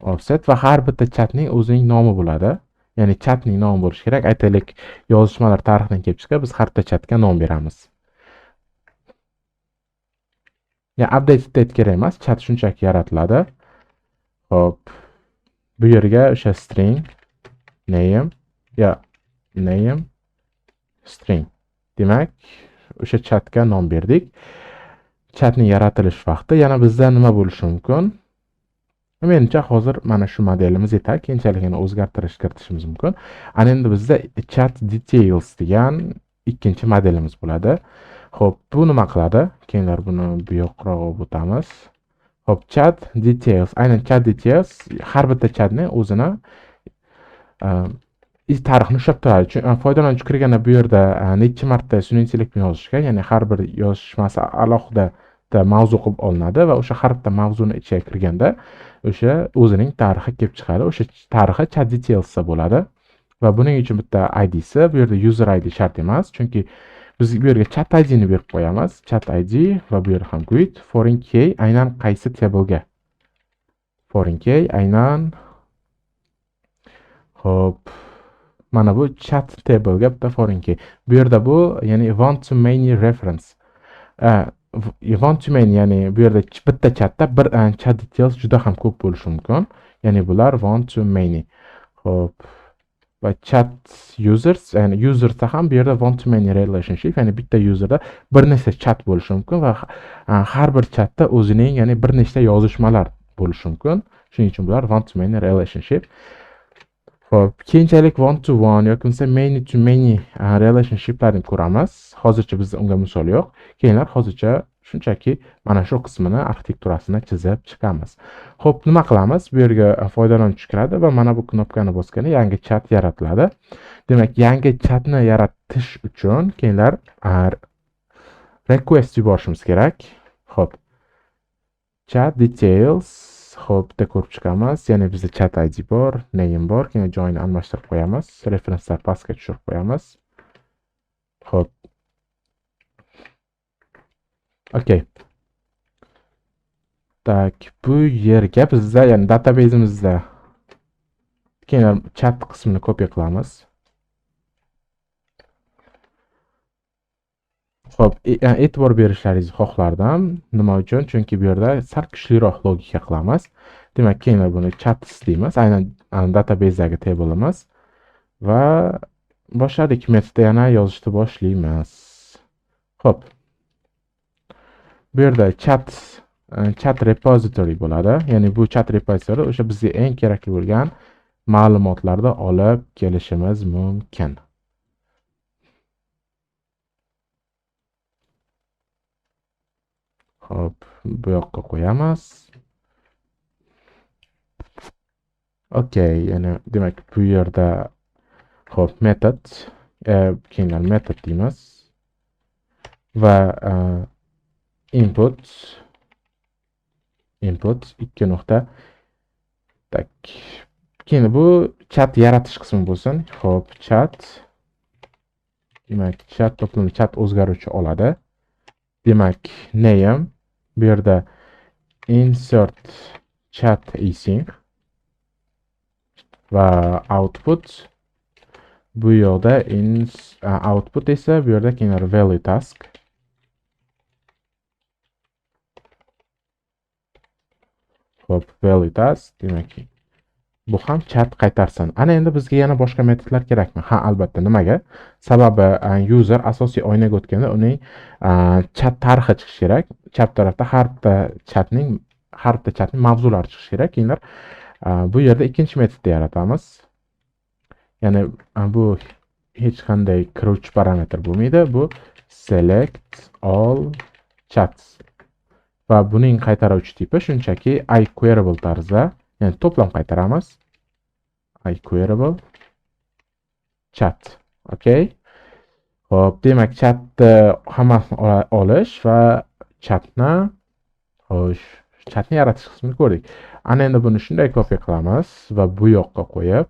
Offset va har bitta chatning o'zining nomi bo'ladi. Ya'ni chatning nomi bo'lishi kerak. Aytaylik, yozishmalar tarixidan kelib chiqib, biz har bitta chatga nom beramiz. Ya update date kerak emas, chat shunchaki yaratiladi. Hop, bu yerga o'sha string name string. Demak, o'sha chatga nom berdik. Chatning yaratilish vaqti yana bizda nima bo'lishi mumkin? Menimcha hozir mana shu modelimiz yetar. Keyinchalik yana o'zgartirish kiritishimiz mumkin. Ana endi bizda chat details degan ikkinchi modelimiz bo'ladi. Xo'p, bu nima qiladi? Keyinlar buni bu yoqroq olib o'tamiz. Xo'p, chat details. Aynan chat details har bitta chatning o'zini tarixini ushlab turadi. Chunki foydalanuvchi kirganda bu yerda necha marta sun'iy intellektni yozishga, ya'ni har bir yozishmasi alohida mavzu qilib olinadi va o'sha har bitta mavzuni ichiga kirganda o'sha o'zining tarixi kelib chiqadi. O'sha tarixi chat details bo'ladi va buning uchun bitta ID'si, bu yerda user ID shart emas, chunki biz bu yerga chat ID ni berib qo'yamiz. Chat ID va bu yerda ham GUID, foreign key aynan qaysi table'ga? Foreign key aynan, xo'p, mana bu chat table'ga bitta foreign key. Bu yerda bu, ya'ni one to many reference. One to many, ya'ni bu yerda bitta chatda bir chat details juda ham ko'p bo'lishi mumkin. Ya'ni bular one to many. Xo'p, va chat users, ya'ni usersda ham bu yerda one to many relationship, ya'ni bitta userda bir nechta chat bo'lishi mumkin va har bir chatda o'zining, ya'ni bir nechta yozishmalar bo'lishi mumkin. Shuning uchun bular one to many relationship. Xo'p, keyinchalik one to one yoki bo'lmasa many to many relationshiplarni ko'ramiz. Hozircha bizda unga misol yo'q. Keyinlar hozircha shunchaki mana shu qismini, arxitekturasini chizib chiqamiz. Xo'p, nima qilamiz? Bu yerga foydalanuvchi kiradi va mana bu knopkani bosganda yangi chat yaratiladi. Demak, yangi chatni yaratish uchun keyinlar request yuborishimiz kerak. Xo'p, Chat details. Xo'p, bitta ko'rib chiqamiz. Ya'ni bizda chat ID bor, name bor. Keyin joyni almashtirib qo'yamiz. Referenslar pastga tushirib qo'yamiz. Xo'p. Okay. Tak, bu yerga bizda, ya'ni databasemizda keyin chat qismini copy qilamiz. Xo'p, e'tibor berishlaringizni xohlardim. Nima uchun? Chunki bu yerda sal kuchliroq logika qilamiz. Demak, keyin buni chats deymiz. Aynan databasedagi tableimiz va boshladik. Metodda yana yozishni boshlaymiz. Xo'p. Bu yerda chat repository bo'ladi. Ya'ni bu chat repository o'sha bizga eng kerakli bo'lgan ma'lumotlarni olib kelishimiz mumkin. Xo'p, bu yoqqa qo'yamiz. Okay, ya'ni demak bu yerda xo'p, metod, keyin metod deymiz va input 2 nuqta. Tak. Keyin bu chat yaratish qismi bo'lsin. Xo'p, chat. Demak, chat to'plamda chat o'zgaruvchi oladi. Demak, name bu yerda insert chat async va output bu yoqda output esa bu yerda keyin value task. Xo'p, value task demak bu ham chat qaytarsin. Ana endi bizga yana boshqa metodlar kerakmi? Ha, albatta. Nimaga? Sababi user asosiy oynaga o'tganda uning chat tarixi chiqishi kerak. Chap tarafda har bitta chatning mavzulari chiqishi kerak. Keyin bu yerda ikkinchi metodni yaratamiz. Ya'ni bu hech qanday kiruvchi parametr bo'lmaydi. Bu select all chats. Va buning qaytaruvchi tipi shunchaki iQueryable tarzda, ya'ni to'plam qaytaramiz. iQueryable chat. Okay. Xo'p, demak chatni hammasini olish va chatni yaratish qismini ko'rdik. Ana endi buni shunday copy qilamiz va bu yoqqa qo'yib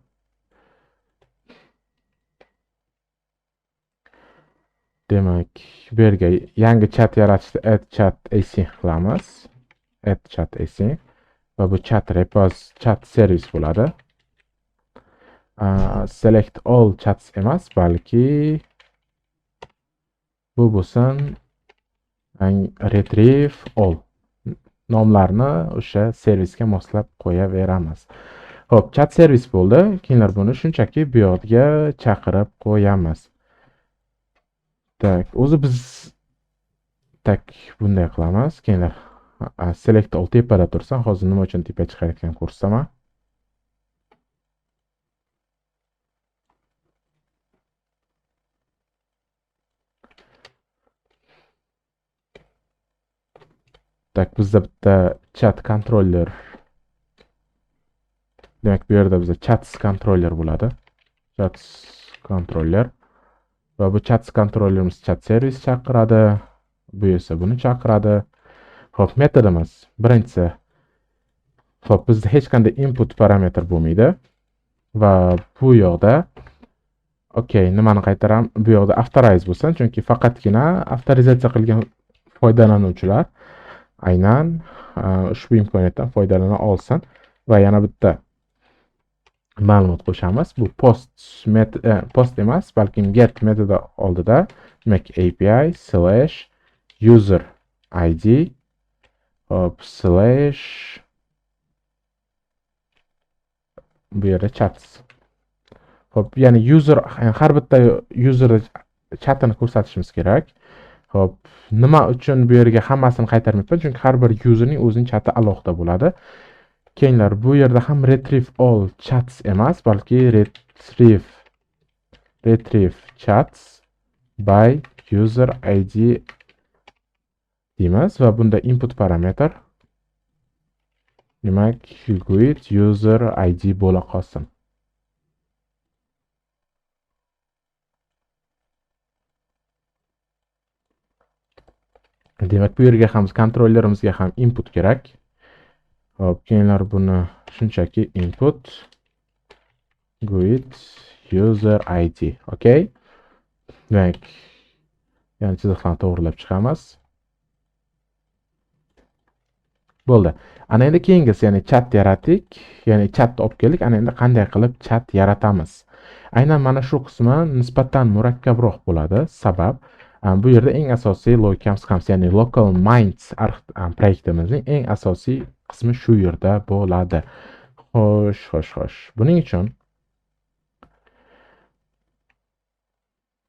demak, bu yerga yangi chat yaratishda add chat async qilamiz. Add chat async va bu chat service bo'ladi. Select all chats emas, balki bu bo'lsin retrieve all. Nomlarni o'sha servisga moslab qo'yaveramiz. Xo'p, chat servis bo'ldi. Keyin buni shunchaki bu yerga chaqirib qo'yamiz. Tak, o'zi biz bunday qilamiz. Keyin select all tepada tursa, hozir nima uchun tepa chiqayotgan ko'rsaman. Tak, bizda bitta chat controller. Demak, bu yerda bizda chats controller bo'ladi. Chats controller. Va bu chats controllerimiz chat servis chaqiradi. Bu esa buni chaqiradi. Xo'p, metodimiz birinchisi. Xo'p, bizda hech qanday input parametr bo'lmaydi. Va bu yoqda nimani qaytaram? Bu yoqda authorize bo'lsin, chunki faqatgina avtorizatsiya qilgan foydalanuvchilar aynan ushbu imkoniyatdan foydalana olsin. Va yana bitta ma'lumot qo'shamiz. Bu post emas, balki get metodi oldida demak API/user id bu yerda chats. Xo'p, ya'ni har bitta user chatini ko'rsatishimiz kerak. Xo'p, nima uchun bu yerga hammasini qaytarmayapman? Chunki har bir userning o'zining chati alohida bo'ladi. Keyinlar bu yerda ham retrieve all chats emas, balki retrieve chats by user id deymiz va bunda input parametr demak with user id bo'la qolsin. Demak, bu yerga ham kontrollerimizga ham input kerak. Hop, keyinlar buni shunchaki input GUID user ID. Okay? Demak, yani chiziqlarni to'g'rilab chiqamiz. Bo'ldi. Ana endi keyingisi, ya'ni chat yaratdik, ya'ni chatni olib keldik. Ana endi qanday qilib chat yaratamiz? Aynan mana shu qismi nisbatan murakkabroq bo'ladi. Sabab bu yerda eng asosiy logikamiz ham, ya'ni local minds proyektimizning eng asosiy qismi shu yerda bo'ladi. Xo'sh. Buning uchun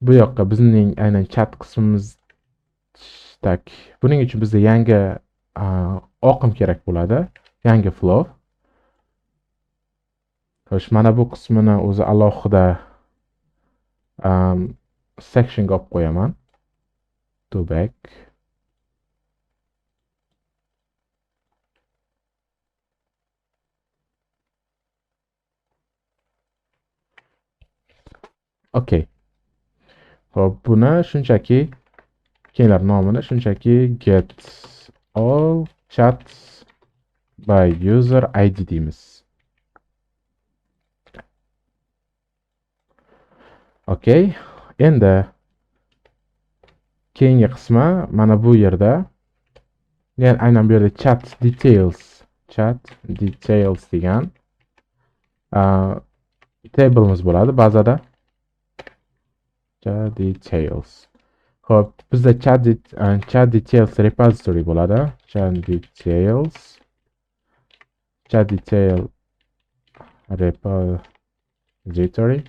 bu yoqqa bizning aynan chat qismimiz tak. Buning uchun bizga yangi oqim kerak bo'ladi, yangi flow. Xo'sh, mana bu qismini o'zi alohida sectionga olib qo'yaman. To back. Okay. Xo'p, buni shunchaki keyinlar nomini shunchaki get all chats by user ID deymiz. Okay. Endi keyingi qismi mana bu yerda, ya'ni aynan bu yerda chat details degan table'imiz bo'ladi bazada. Chat details. Xo'p, bizda chat details repository bo'ladi. Chat detail repository.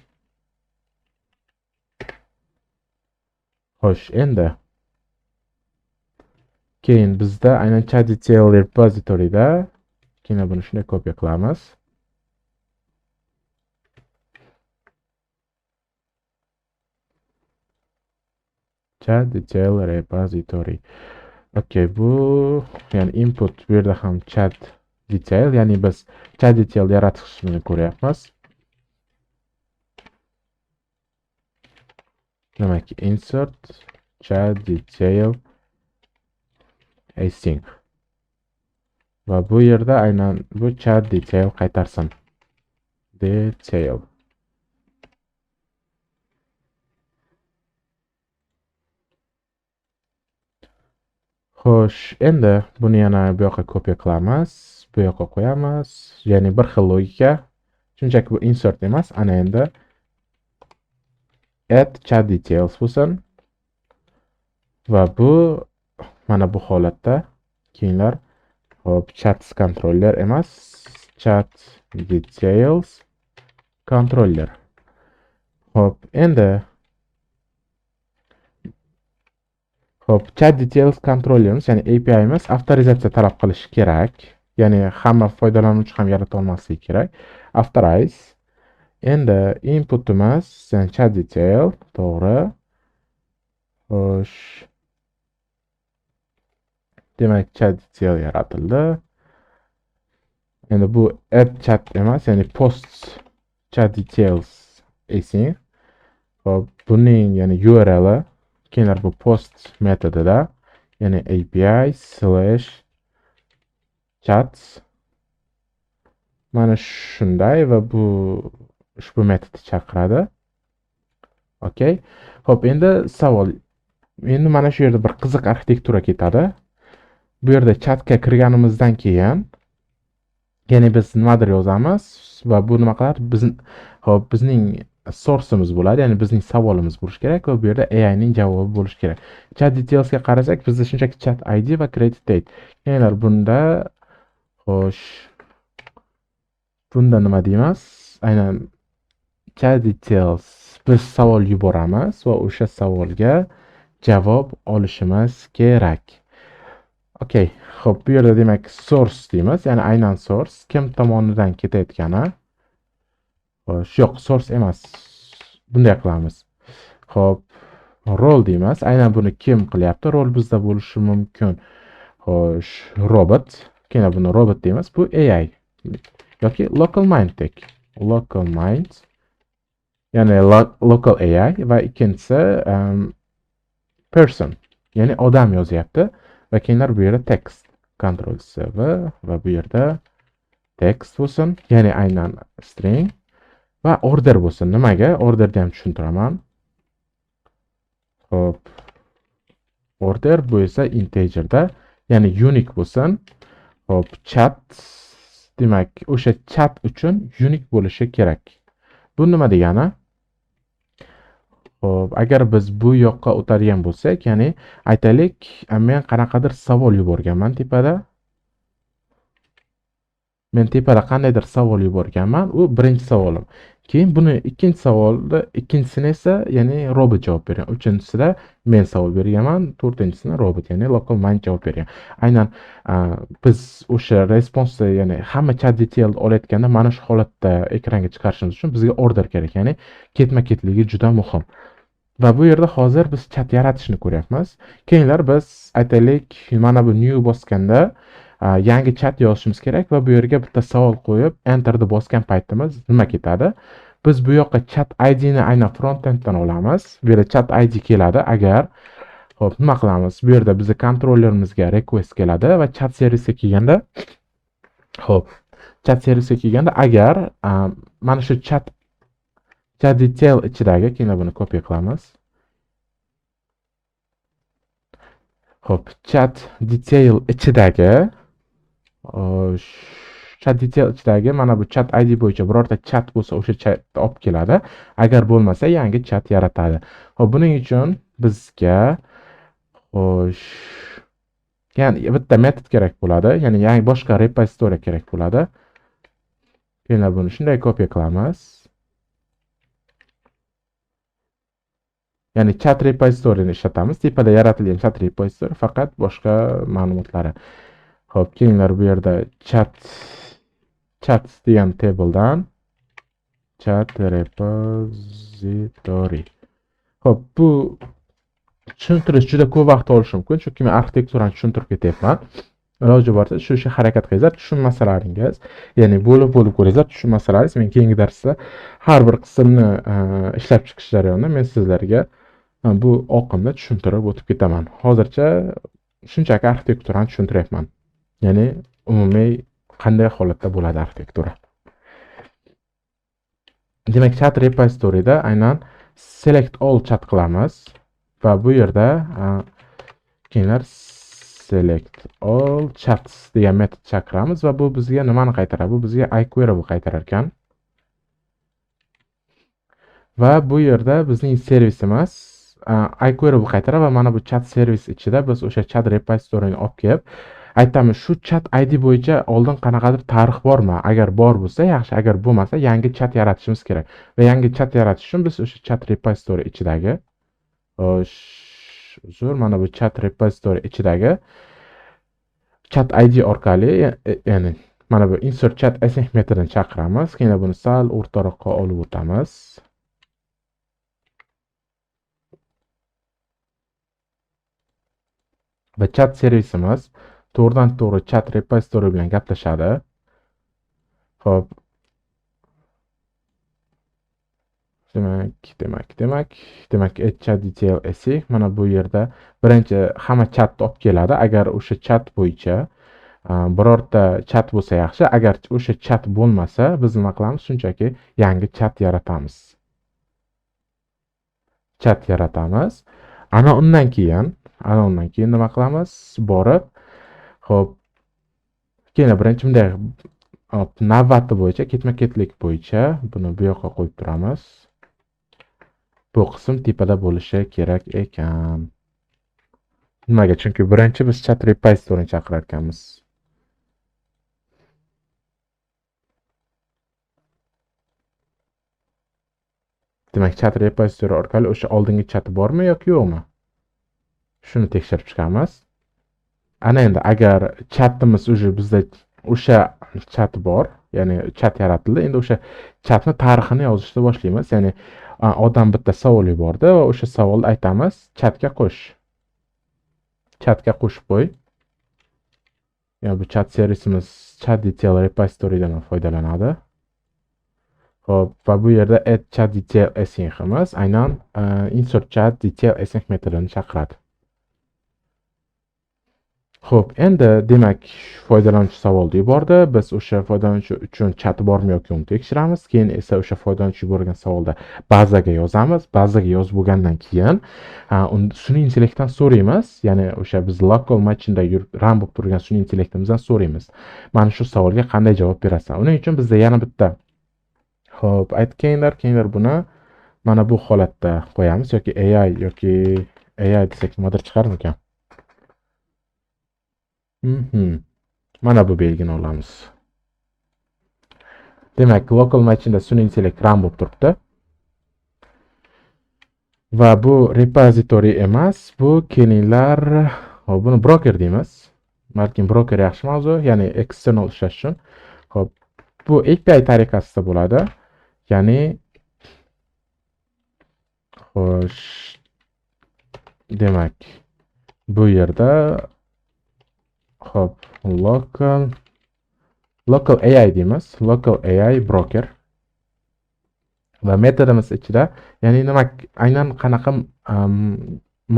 Xo'sh, endi keyin bizda aynan chat detail repositoryda keyin buni shunday kopiya qilamiz. Chat detail repository. Okay, bu ya'ni input bu yerda ham chat detail, ya'ni biz chat detail yaratishni ko'ryapmiz. Demak, insert chat detail async. Va bu yerda aynan bu chat detail qaytarsin. Detail. Xo'sh, endi buni yana bu yoqqa kopiya qilamiz, bu yoqqa qo'yamiz. Ya'ni bir xil logika. Shunchaki bu insert emas, ana endi add chat details bo'lsin. Va bu mana bu holatda keyinlar hop chat controller emas, chat details controller. Hop, endi chat details controllerimiz, ya'ni API'miz avtorizatsiya talab qilishi kerak. Ya'ni hamma foydalanuvchi ham yarata olmasligi kerak. Authorize. Endi inputimiz, ya'ni chat detail, to'g'ri. Xo'sh. Demak, chat detail yaratildi. Endi bu add chat emas, ya'ni post chat details async. Hop, buning ya'ni URL'i keyinlar bu post metodida, ya'ni API/chats mana shunday va bu ushbu metodni chaqiradi. Okay. Hop, endi savol. Endi mana shu yerda bir qiziq arxitektura ketadi. Bu yerda chatga kirganimizdan keyin ya'ni biz nimadir yozamiz va bu nima qiladi? Bizning source'imiz bo'ladi, ya'ni bizning savolimiz bo'lishi kerak va bu yerda AI ning javobi bo'lishi kerak. Chat detailsga qarasak, bizda shunchaki chat ID va create date. Keyinlar bunda xo'sh, bunda nima deymiz? Aynan chat details biz savol yuboramiz va o'sha savolga javob olishimiz kerak. Okay, xo'p, bu yerda demak source deymiz, ya'ni aynan source kim tomonidan ketayotgani. Xo'sh, yo'q, source emas. Bunday qilamiz. Xo'p, role deymiz. Aynan buni kim qilyapti? Rol bizda bo'lishi mumkin. Xo'sh, robot. Keyin buni robot deymiz. Bu AI yoki local mind dek. Local mind, ya'ni local AI va ikkinchisi person, ya'ni odam yozyapti va keyinlar bu yerda text, Ctrl+C va bu yerda text bo'lsin, ya'ni aynan string va order bo'lsin. Nimaga? Orderni ham tushuntiraman. Xo'p, order bu esa integerda, ya'ni unique bo'lsin. Xo'p, chat demak, o'sha chat uchun unique bo'lishi kerak. Bu nima degani? Xo'p, agar biz bu yoqqa o'tadigan bo'lsak, ya'ni aytaylik, men qanaqadir savol yuborganman tepada. Men tepada qandaydir savol yuborganman, u birinchi savolim. Keyin buni ikkinchisini esa, ya'ni robot javob bergan. Uchinchisida men savol berganman, to'rtinchisini robot, ya'ni local mind javob bergan. Aynan biz o'sha responsni, ya'ni hamma chat detail olayotganda mana shu holatda ekranga chiqarishimiz uchun bizga order kerak, ya'ni ketma-ketligi juda muhim. Va bu yerda hozir biz chat yaratishni ko'ryapmiz. Keyinlar biz aytaylik, mana bu new bosganda yangi chat yozishimiz kerak va bu yerga bitta savol qo'yib enterni bosgan paytimiz nima ketadi? Biz bu yoqqa chat ID ni aynan frontenddan olamiz. Bu yerda chat ID keladi. Agar xo'p, nima qilamiz? Bu yerda bizning kontrollerimizga request keladi va chat servisiga kelganda agar mana shu chat detail ichidagi, keyin buni copy qilamiz. Xo'p, chat detail ichidagi mana bu chat ID bo'yicha birorta chat bo'lsa, o'sha chatni olib keladi. Agar bo'lmasa, yangi chat yaratadi. Xo'p, buning uchun bizga ya'ni bitta metod kerak bo'ladi, ya'ni yangi boshqa repository kerak bo'ladi. Keyin buni shunday copy qilamiz. Ya'ni chat repositoryni ishlatamiz. Tepada yaratilgan chat repository faqat boshqa ma'lumotlari. Xo'p, keyinlar bu yerda chat degan tabledan chat repository. Xo'p, bu tushuntirish juda ko'p vaqt olishi mumkin, chunki men arxitekturani tushuntirib ketyapman. Iloji boricha shu harakat qilinglar, tushunmasalaringiz, ya'ni bo'lib ko'ringlar, tushunmasalaringiz men keyingi darsda har bir qismni ishlab chiqish jarayonida men sizlarga bu oqimda tushuntirib o'tib ketaman. Hozircha shunchaki arxitekturani tushuntiryapman. Ya'ni umumiy qanday holatda bo'ladi arxitektura. Demak, chat repositoryda aynan select all chat qilamiz va bu yerda keyinlar select all chats degan metod chaqiramiz va bu bizga nimani qaytaradi? Bu bizga iQuery qaytarar ekan. Va bu yerda bizning servisimiz iQuery qaytaradi va mana bu chat servis ichida biz o'sha chat repositoryni olib kelib aytamiz, shu chat ID bo'yicha oldin qanaqadir tarix bormi? Agar bor bo'lsa yaxshi, agar bo'lmasa yangi chat yaratishimiz kerak. Va yangi chat yaratish uchun biz o'sha chat repository ichidagi mana bu chat repository ichidagi chat ID orqali, ya'ni mana bu insert chat async metodini chaqiramiz. Keyin buni sal o'rtaroqqa olib o'tamiz. Va chat servisimiz to'g'ridan-to'g'ri chat repository bilan gaplashadi. Xo'p. Demak, chat detail async. Mana bu yerda birinchi hamma chatni olib keladi. Agar o'sha chat bo'yicha birorta chat bo'lsa yaxshi. Agar o'sha chat bo'lmasa, biz nima qilamiz? Shunchaki yangi chat yaratamiz. Ana undan keyin nima qilamiz? Borib, xo'p, keyin birinchi bunday navbati bo'yicha, ketma-ketlik bo'yicha buni bu yoqqa qo'yib turamiz. Bu qism tepada bo'lishi kerak ekan. Nimaga? Chunki birinchi biz chat repositoryni chaqirar ekanmiz. Demak, chat repository orqali o'sha oldingi chat bormi yoki yo'qmi? Shuni tekshirib chiqamiz. Ana endi agar chatimiz bizda o'sha chat bor, ya'ni chat yaratildi. Endi o'sha chatni tarixini yozishni boshlaymiz. Ya'ni odam bitta savol yubordi va o'sha savolni aytamiz, chatga qo'shib qo'y. Ya'ni bu chat servisimiz chat detail repositorydan foydalanadi. Xo'p, va bu yerda add chat detail asyncimiz aynan insert chat detail async metodini chaqiradi. Xo'p, endi demak, foydalanuvchi savolni yubordi. Biz o'sha foydalanuvchi uchun chati bormi yoki uni tekshiramiz. Keyin esa o'sha foydalanuvchi yuborgan savolda bazaga yozamiz. Bazaga yozib bo'lgandan keyin sun'iy intellektdan so'raymiz. Ya'ni o'sha biz local machinda run bo'lib turgan sun'iy intellektimizdan so'raymiz. Mana shu savolga qanday javob berasan? Uning uchun bizda yana bitta xo'p, keyinlar buni mana bu holatda qo'yamiz yoki AI desak nimadir chiqarmikan? Mana bu belgini olamiz. Demak, local machinda sun'iy intellekt run bo'lib turibdi. Va bu repository emas, bu kelinglar, hop, buni broker deymiz. Balkim broker yaxshi mavzu, ya'ni eksternal ishlash uchun. Hop, bu API tariqasida bo'ladi. Ya'ni xo'sh, demak, bu yerda hop, local AI deymiz. Local AI broker. Va metodimiz ichida, ya'ni nima aynan qanaqa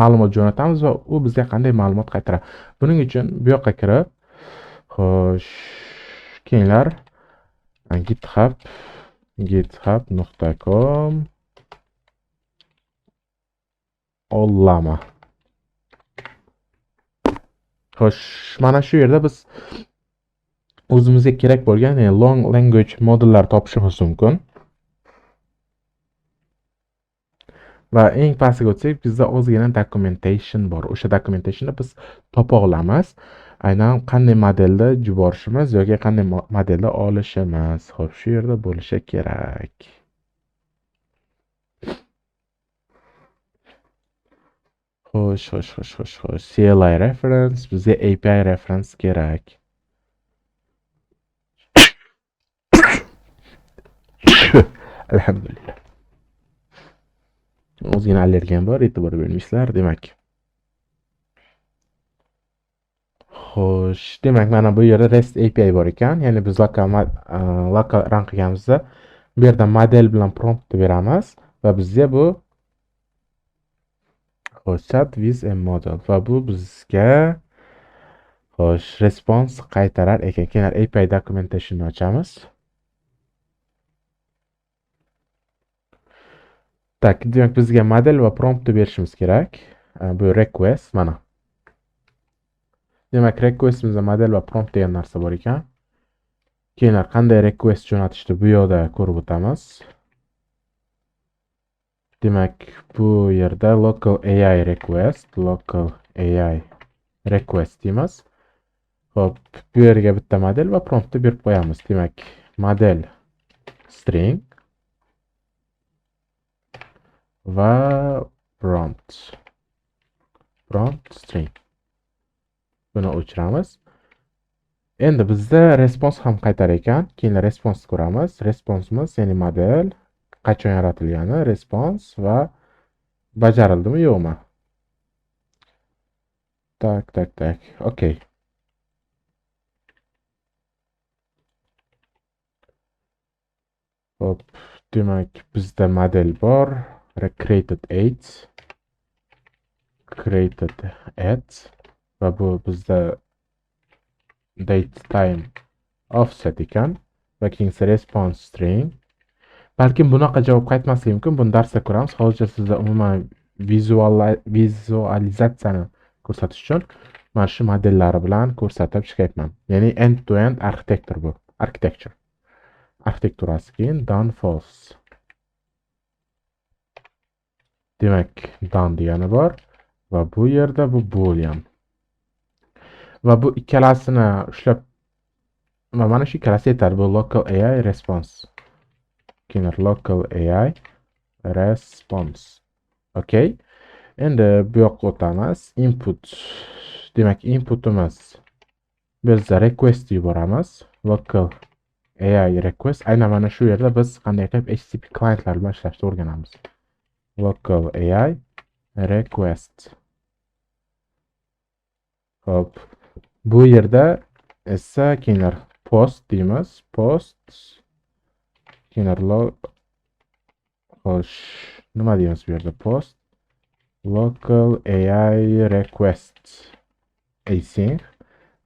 ma'lumot jo'natamiz va u bizga qanday ma'lumot qaytaradi. Buning uchun bu yoqqa kirib, xo'sh, keyinlar github.com ollama. Xo'sh, mana shu yerda biz o'zimizga kerak bo'lgan long language modullar topishimiz mumkin. Va eng pastiga o'tsak, bizda ozgina documentation bor. O'sha documentationni biz topa olamiz. Aynan qanday modelda yuborishimiz yoki qanday modelda olishimiz. Xo'p, shu yerda bo'lishi kerak. Xo'sh. CLI reference, bizga API reference kerak. Alhamdulillah. Ozgina allergiyam bor, e'tibor bermaysizlar, demak. Xo'sh, demak, mana bu yerda REST API bor ekan. Ya'ni biz local run qilganimizda bu yerda model bilan prompt beramiz va bizga bu chat with a model va bu bizga response qaytarar ekan. Keyin API documentationni ochamiz. Tak, demak, bizga model va promptni berishimiz kerak. Bu request mana. Demak, requestimizda model va prompt degan narsa bor ekan. Keyinlar qanday request jo'natishni bu yoqda ko'rib o'tamiz. Demak, bu yerda local AI request deymiz. Hop, bu yerga bitta model va promptni berib qo'yamiz. Demak, model string va prompt string. Buni o'chiramiz. Endi bizda response ham qaytar ekan. Keyin response ko'ramiz. Responsimiz, ya'ni model qachon yaratilgani, response va bajarildimi yo'qmi? Tak. Okay. Hop, demak, bizda model bor. Created at va bu bizda date time offset ekan va keyin response string. Balkim bunaqa javob qaytmasligi mumkin. Buni darsda ko'ramiz. Hozircha sizga umuman vizualizatsiyani ko'rsatish uchun mana shu modellari bilan ko'rsatib chiqayapman. Ya'ni end to end arxitekturasi. Keyin done false. Demak, done degani bor va bu yerda bu boolean. Va bu ikkalasini ushlab va mana shu ikkalasi yetadi. Bu local AI response. Keyin local AI response. Okay. Endi bu yoqqa o'tamiz. Input. Demak, inputimiz bizda request yuboramiz. Local AI request. Aynan mana shu yerda biz qanday qilib HTTP klientlar bilan ishlashni o'rganamiz. Local AI request. Hop. Bu yerda esa keyinlar post deymiz. Post. Keyinlar xo'sh, nima deymiz bu yerda? Post local AI request async.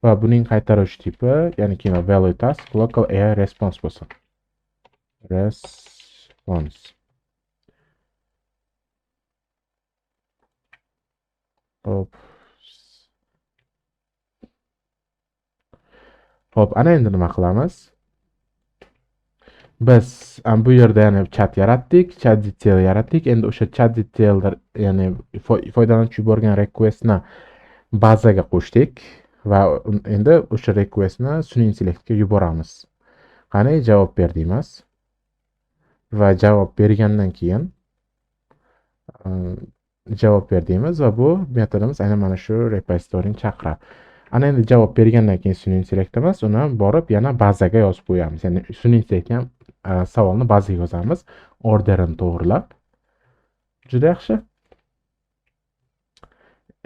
va buning qaytaruvchi tipi, ya'ni keyin value task local AI response bo'lsin. Response. Hop. Hop, ana endi nima qilamiz? Biz bu yerda ya'ni chat yaratdik, chat detail yaratdik. Endi o'sha chat detaillar, ya'ni foydalanuvchi yuborgan requestni bazaga qo'shdik va endi o'sha requestni Sunny Intellectga yuboramiz. Qani javob ber deymiz. Va javob bergandan keyin javob ber deymiz va bu metodimiz aynan mana shu repositoryni chaqiradi. Ana endi javob bergandan keyin Sunny Intellect emas, uni borib yana bazaga yozib qo'yamiz. Ya'ni Sunny Intellect ham savolni bazaga yozamiz, orderini to'g'rilab. Juda yaxshi.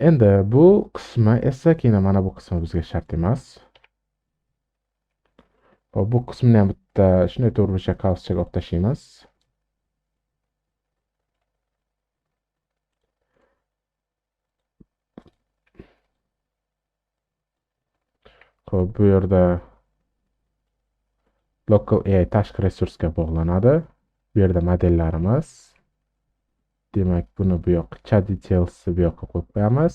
Endi bu qismi esa keyin mana bu qismi bizga shart emas. Bu qismni ham bitta shunday to'g'richa kalchaga olib tashlaymiz. Xo'p, bu yerda local AI tashqi resursga bog'lanadi. Bu yerda modellarimiz. Demak, buni bu yoqqa chat detailsni bu yoqqa qo'yib qo'yamiz.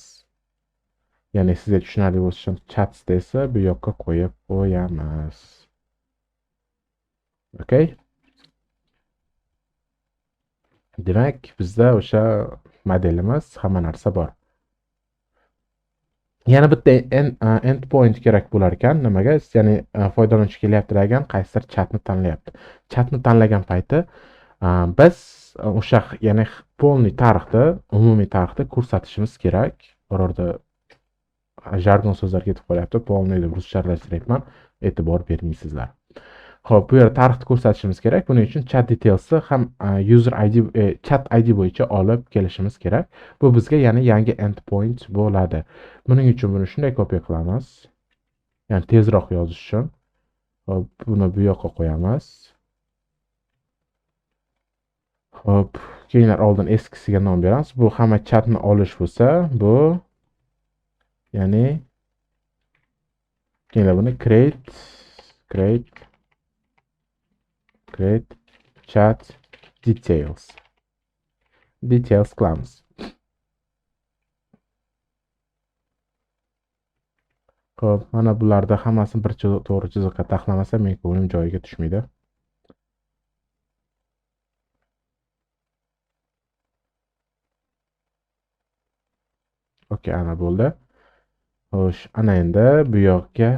Ya'ni sizga tushunarli bo'lishi uchun chatsda esa bu yoqqa qo'yib qo'yamiz. Okay? Demak, bizda o'sha modelimiz, hamma narsa bor. Yana bitta endpoint kerak bo'lar ekan. Nimaga? Ya'ni foydalanuvchi kelyapti degan qaysidir chatni tanlayapti. Chatni tanlagan payti biz o'sha ya'ni polniy tarixda, umumiy tarixda ko'rsatishimiz kerak. Birorda jargon so'zlar ketib qolyapti. Polniy deb ruschalashtiryapman. E'tibor bermaysizlar. Xo'p, bu yerda tarixni ko'rsatishimiz kerak. Buning uchun chat detailsni ham user ID, chat ID bo'yicha olib kelishimiz kerak. Bu bizga ya'ni yangi endpoint bo'ladi. Buning uchun buni shunday kopiya qilamiz. Ya'ni tezroq yozish uchun. Xo'p, buni bu yoqqa qo'yamiz. Xo'p, keyinlar oldin eskisiga nom beramiz. Bu hamma chatni olish bo'lsa, bu ya'ni keyinlar buni create chat details qilamiz. Xo'p, mana bularda hammasini bir to'g'ri chiziqqa taxlamasa, men ko'nglim joyiga tushmaydi. Okay, ana bo'ldi. Xo'sh, ana endi bu yoqqa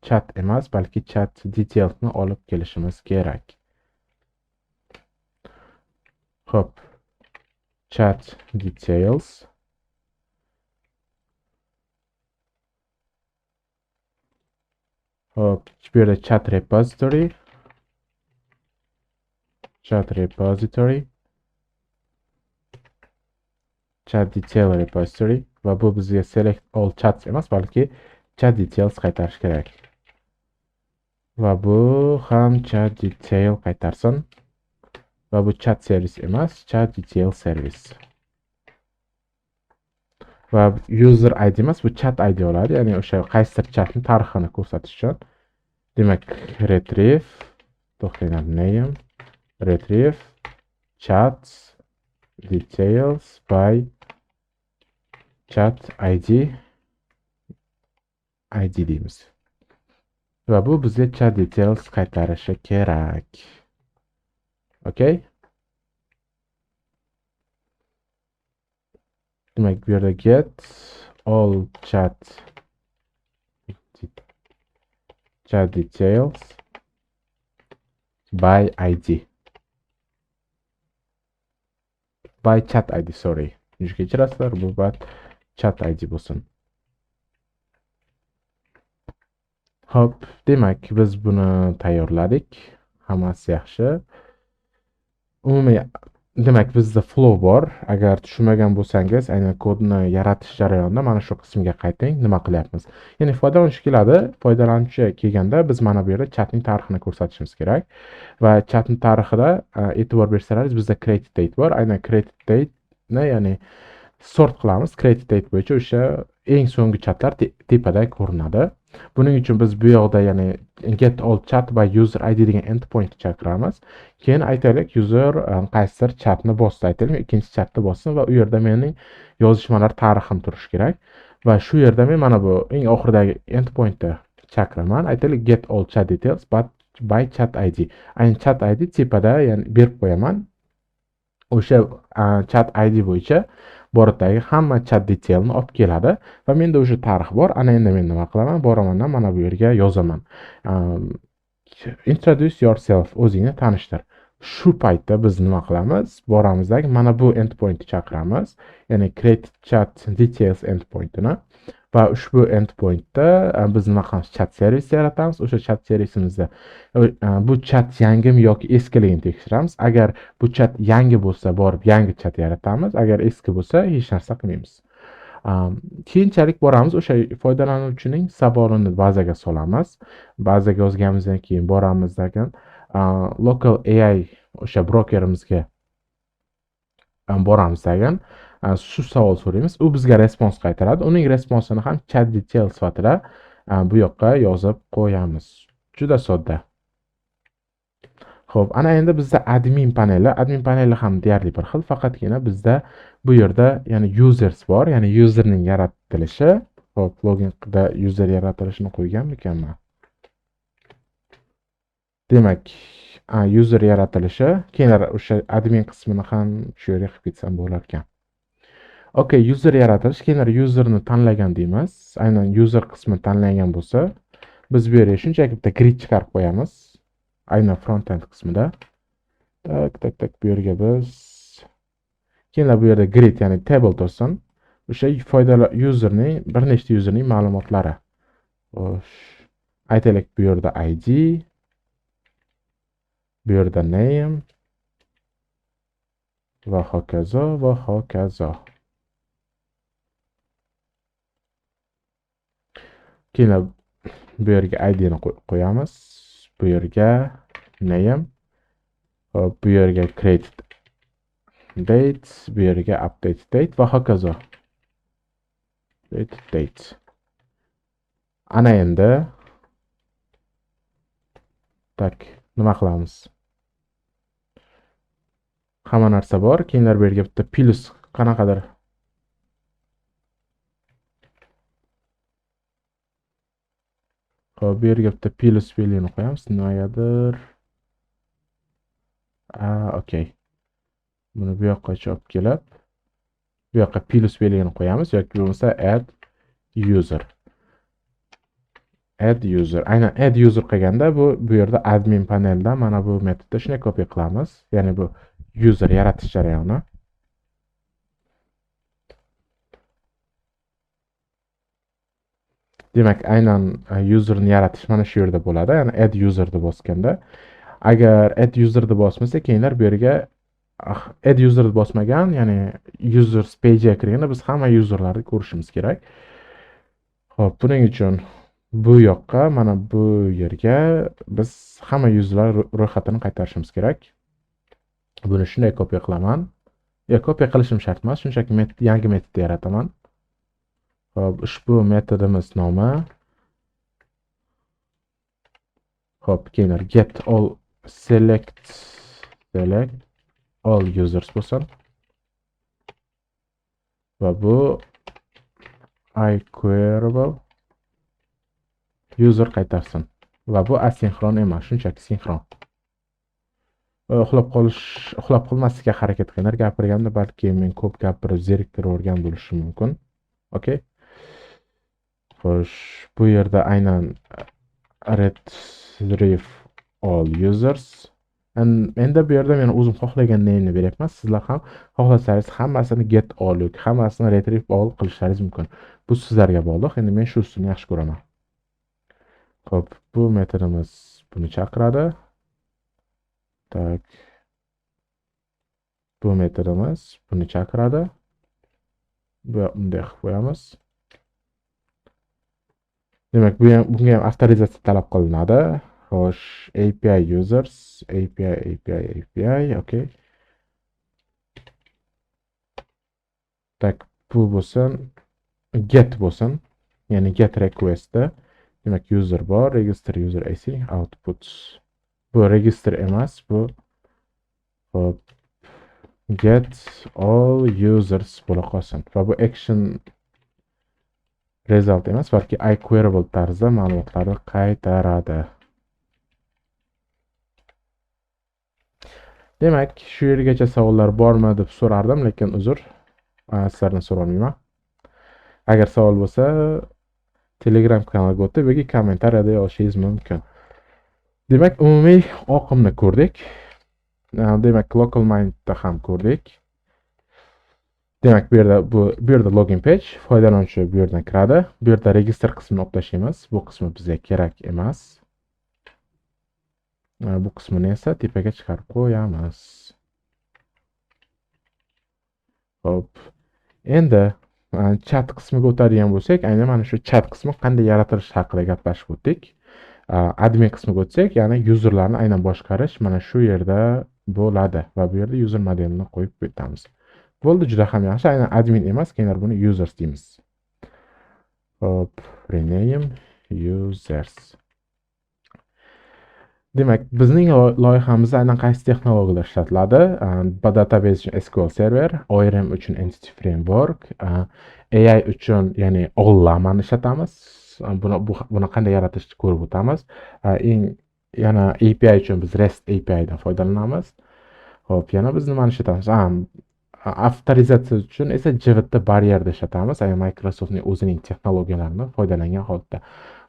chat emas, balki chat detailsni olib kelishimiz kerak. Xo'p, chat details. Xo'p, bu yerda chat repository. Chat detail repository va bu bizga select all chats emas, balki chat details qaytarish kerak. Va bu ham chat detail qaytarsin. Va bu chat service emas, chat detail service. Va user ID emas, bu chat ID bo'ladi, ya'ni o'sha qaysidir chatni tarixini ko'rsatish uchun. Demak, retrieve name retrieve chat details by chat ID deymiz. Va bu bizga chat details qaytarishi kerak. Okay? Demak, bu yerda get all chat details by ID. By chat ID, sorry. Kechirasizlar, bu chat ID bo'lsin. Hop, demak, biz buni tayyorladik. Hammasi yaxshi. Umumiy demak, bizda flow bor. Agar tushunmagan bo'lsangiz, aynan kodni yaratish jarayonida mana shu qismga qayting, nima qilyapmiz. Ya'ni foydalanuvchi keladi, foydalanuvchi kelganda biz mana bu yerda chatning tarixini ko'rsatishimiz kerak. Va chatning tarixida e'tibor bersalaringiz, bizda created date bor. Aynan created date'ni, ya'ni sort qilamiz. Created date bo'yicha o'sha eng so'nggi chatlar tepada ko'rinadi. Buning uchun biz bu yoqda ya'ni get all chat by user id degan endpoint chaqiramiz. Keyin aytaylik user qaysidir chatni bosdi, aytaylik ikkinchi chatni bossin va u yerda mening yozishmalar tarixim turishi kerak. Va shu yerda men mana bu eng oxiridagi endpointni chaqiraman. Aytaylik get all chat details but by chat id. Ayni chat id tepada ya'ni berib qo'yaman. O'sha chat id bo'yicha boradagi hamma chat detailni olib keladi va menda o'sha tarix bor. Ana endi men nima qilaman? Boraman, mana bu yerga yozaman. Introduce yourself, o'zingni tanishtir. Shu paytda biz nima qilamiz? Boramizdagi mana bu endpointni chaqiramiz, ya'ni create chat details endpointini. Va ushbu endpointda biz nima qilamiz? Chat servisi yaratamiz. O'sha chat servisimizda bu chat yangimi yoki eskiligini tekshiramiz. Agar bu chat yangi bo'lsa, borib yangi chat yaratamiz. Agar eski bo'lsa, hech narsa qilmaymiz. Keyinchalik boramiz, o'sha foydalanuvchining savolini bazaga solamiz. Bazaga yozganimizdan keyin boramizdan local AI o'sha brokerimizga boramizdan shu savol so'raymiz. U bizga respons qaytaradi. Uning responsini ham chat detail sifatida bu yoqqa yozib qo'yamiz. Juda sodda. Xo'p, ana endi bizda admin paneli ham deyarli bir xil, faqatgina bizda bu yerda ya'ni users bor, ya'ni userning yaratilishi. Xo'p, loginda user yaratilishini qo'yganmikanman? Demak, user yaratilishi, keyin o'sha admin qismini ham shu yerga qilib ketsam bo'lar ekan. Okay, user yaratilish, keyin userni tanlagan deymiz. Aynan user qismi tanlangan bo'lsa, biz bu yerga shunchaki bitta grid chiqarib qo'yamiz. Aynan front-end qismida. Tak, bu yerga biz keyin bu yerda grid, ya'ni table tursin. O'sha foydali userning, bir nechta userning ma'lumotlari. Xo'sh, aytaylik bu yerda id, bu yerda name va hokazo va hokazo. Keyin bu yerga id ni qo'yamiz. Bu yerga name, bu yerga create date, bu yerga update date va hokazo. Date. Ana endi tak nima qilamiz? Hamma narsa bor. Keyin bu yerga bitta plus qanaqadir bu yerga bitta plus value'ni qo'yamiz. Nimagadir. Okay. Buni bu yoqqa olib kelib, bu yoqqa plus value'ni qo'yamiz yoki bo'lmasa add user. Aynan add user qilganda bu yerda admin panelda mana bu metodda shunday copy qilamiz. Ya'ni bu user yaratish jarayoni. Demak, aynan userni yaratish mana shu yerda bo'ladi. Ya'ni add user deb bosganda, agar add user deb bosmasa, keyinlar bu yerga add user deb bosmagan, ya'ni users page'ga kirganda biz hamma userlarni ko'rishimiz kerak. Xo'p, buning uchun bu yoqqa mana bu yerga biz hamma userlar ro'yxatini qaytarishimiz kerak. Buni shunday copy qilaman. Copy qilishim shart emas, shunchaki yangi metod yarataman. Xo'p, ushbu metodimiz nomi keyin get all select all users bo'lsin. Va bu iQueryable user qaytarsin. Va bu asinxron emas, shunchaki sinxron. Uxlab qolmaslikka harakat qilinglar. Gapirganda balki men ko'p gapirib zeriktirib bo'lishim mumkin. Okay? Xo'sh, bu yerda aynan retrieve all users. Endi bu yerda men o'zim xohlagan name'ni beryapman. Sizlar ham xohlasangiz hammasini get all yoki hammasini retrieve all qilishlaringiz mumkin. Bu sizlarga bog'liq. Endi men shu usulni yaxshi ko'raman. Xo'p, bu metodimiz buni chaqiradi. Tak. Bu metodimiz buni chaqiradi. Bunday qilib qo'yamiz. Demak, bunga ham avtorizatsiya talab qilinadi. Xo'sh, API users, API, okay. Tak, bu bo'lsin, get bo'lsin, ya'ni get request'da. Demak, user bor, register user AC output. Bu register emas, bu hop get all users bo'la qolsin. Va bu action result emas, balki iQueryable tarzda ma'lumotlarni qaytaradi. Demak, shu yergacha savollar bormi deb so'rardim, lekin uzr, sizlardan so'ramayman. Agar savol bo'lsa, Telegram kanaliga o'tib yoki kommentariyada yozishingiz mumkin. Demak, umumiy oqimni ko'rdik. Demak, local mindda ham ko'rdik. Demak, bu yerda login page, foydalanuvchi bu yerdan kiradi. Bu yerda register qismini optashimiz. Bu qismi bizga kerak emas. Bu qismini esa tepaga chiqarib qo'yamiz. Hop. Endi chat qismiga o'tadigan bo'lsak, aynan mana shu chat qismi qanday yaratilish haqida gaplashib o'tdik. Admin qismiga o'tsak, ya'ni userlarni aynan boshqarish mana shu yerda bo'ladi va bu yerda user modelini qo'yib o'tamiz. Bo'ldi, juda ham yaxshi. Aynan admin emas, keyinlar buni users deymiz. Hop, rename users. Demak, bizning loyihamizda aynan qaysi texnologiyalar ishlatiladi? Database uchun SQL Server, ORM uchun Entity Framework, AI uchun, ya'ni Ollamani ishlatamiz. Buni qanday yaratishni ko'rib o'tamiz. Yana API uchun biz REST API dan foydalanamiz. Hop, yana biz nimani ishlatamiz? Avtorizatsiya uchun esa JVT barrierda ishlatamiz. Aynan Microsoftning o'zining texnologiyalarini foydalangan holatda.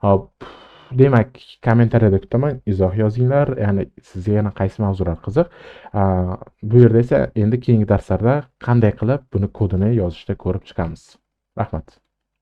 Hop, demak, kommentariyada kutaman, izoh yozinglar. Ya'ni sizga yana qaysi mavzular qiziq. Bu yerda esa endi keyingi darslarda qanday qilib buni kodini yozishda ko'rib chiqamiz. Rahmat.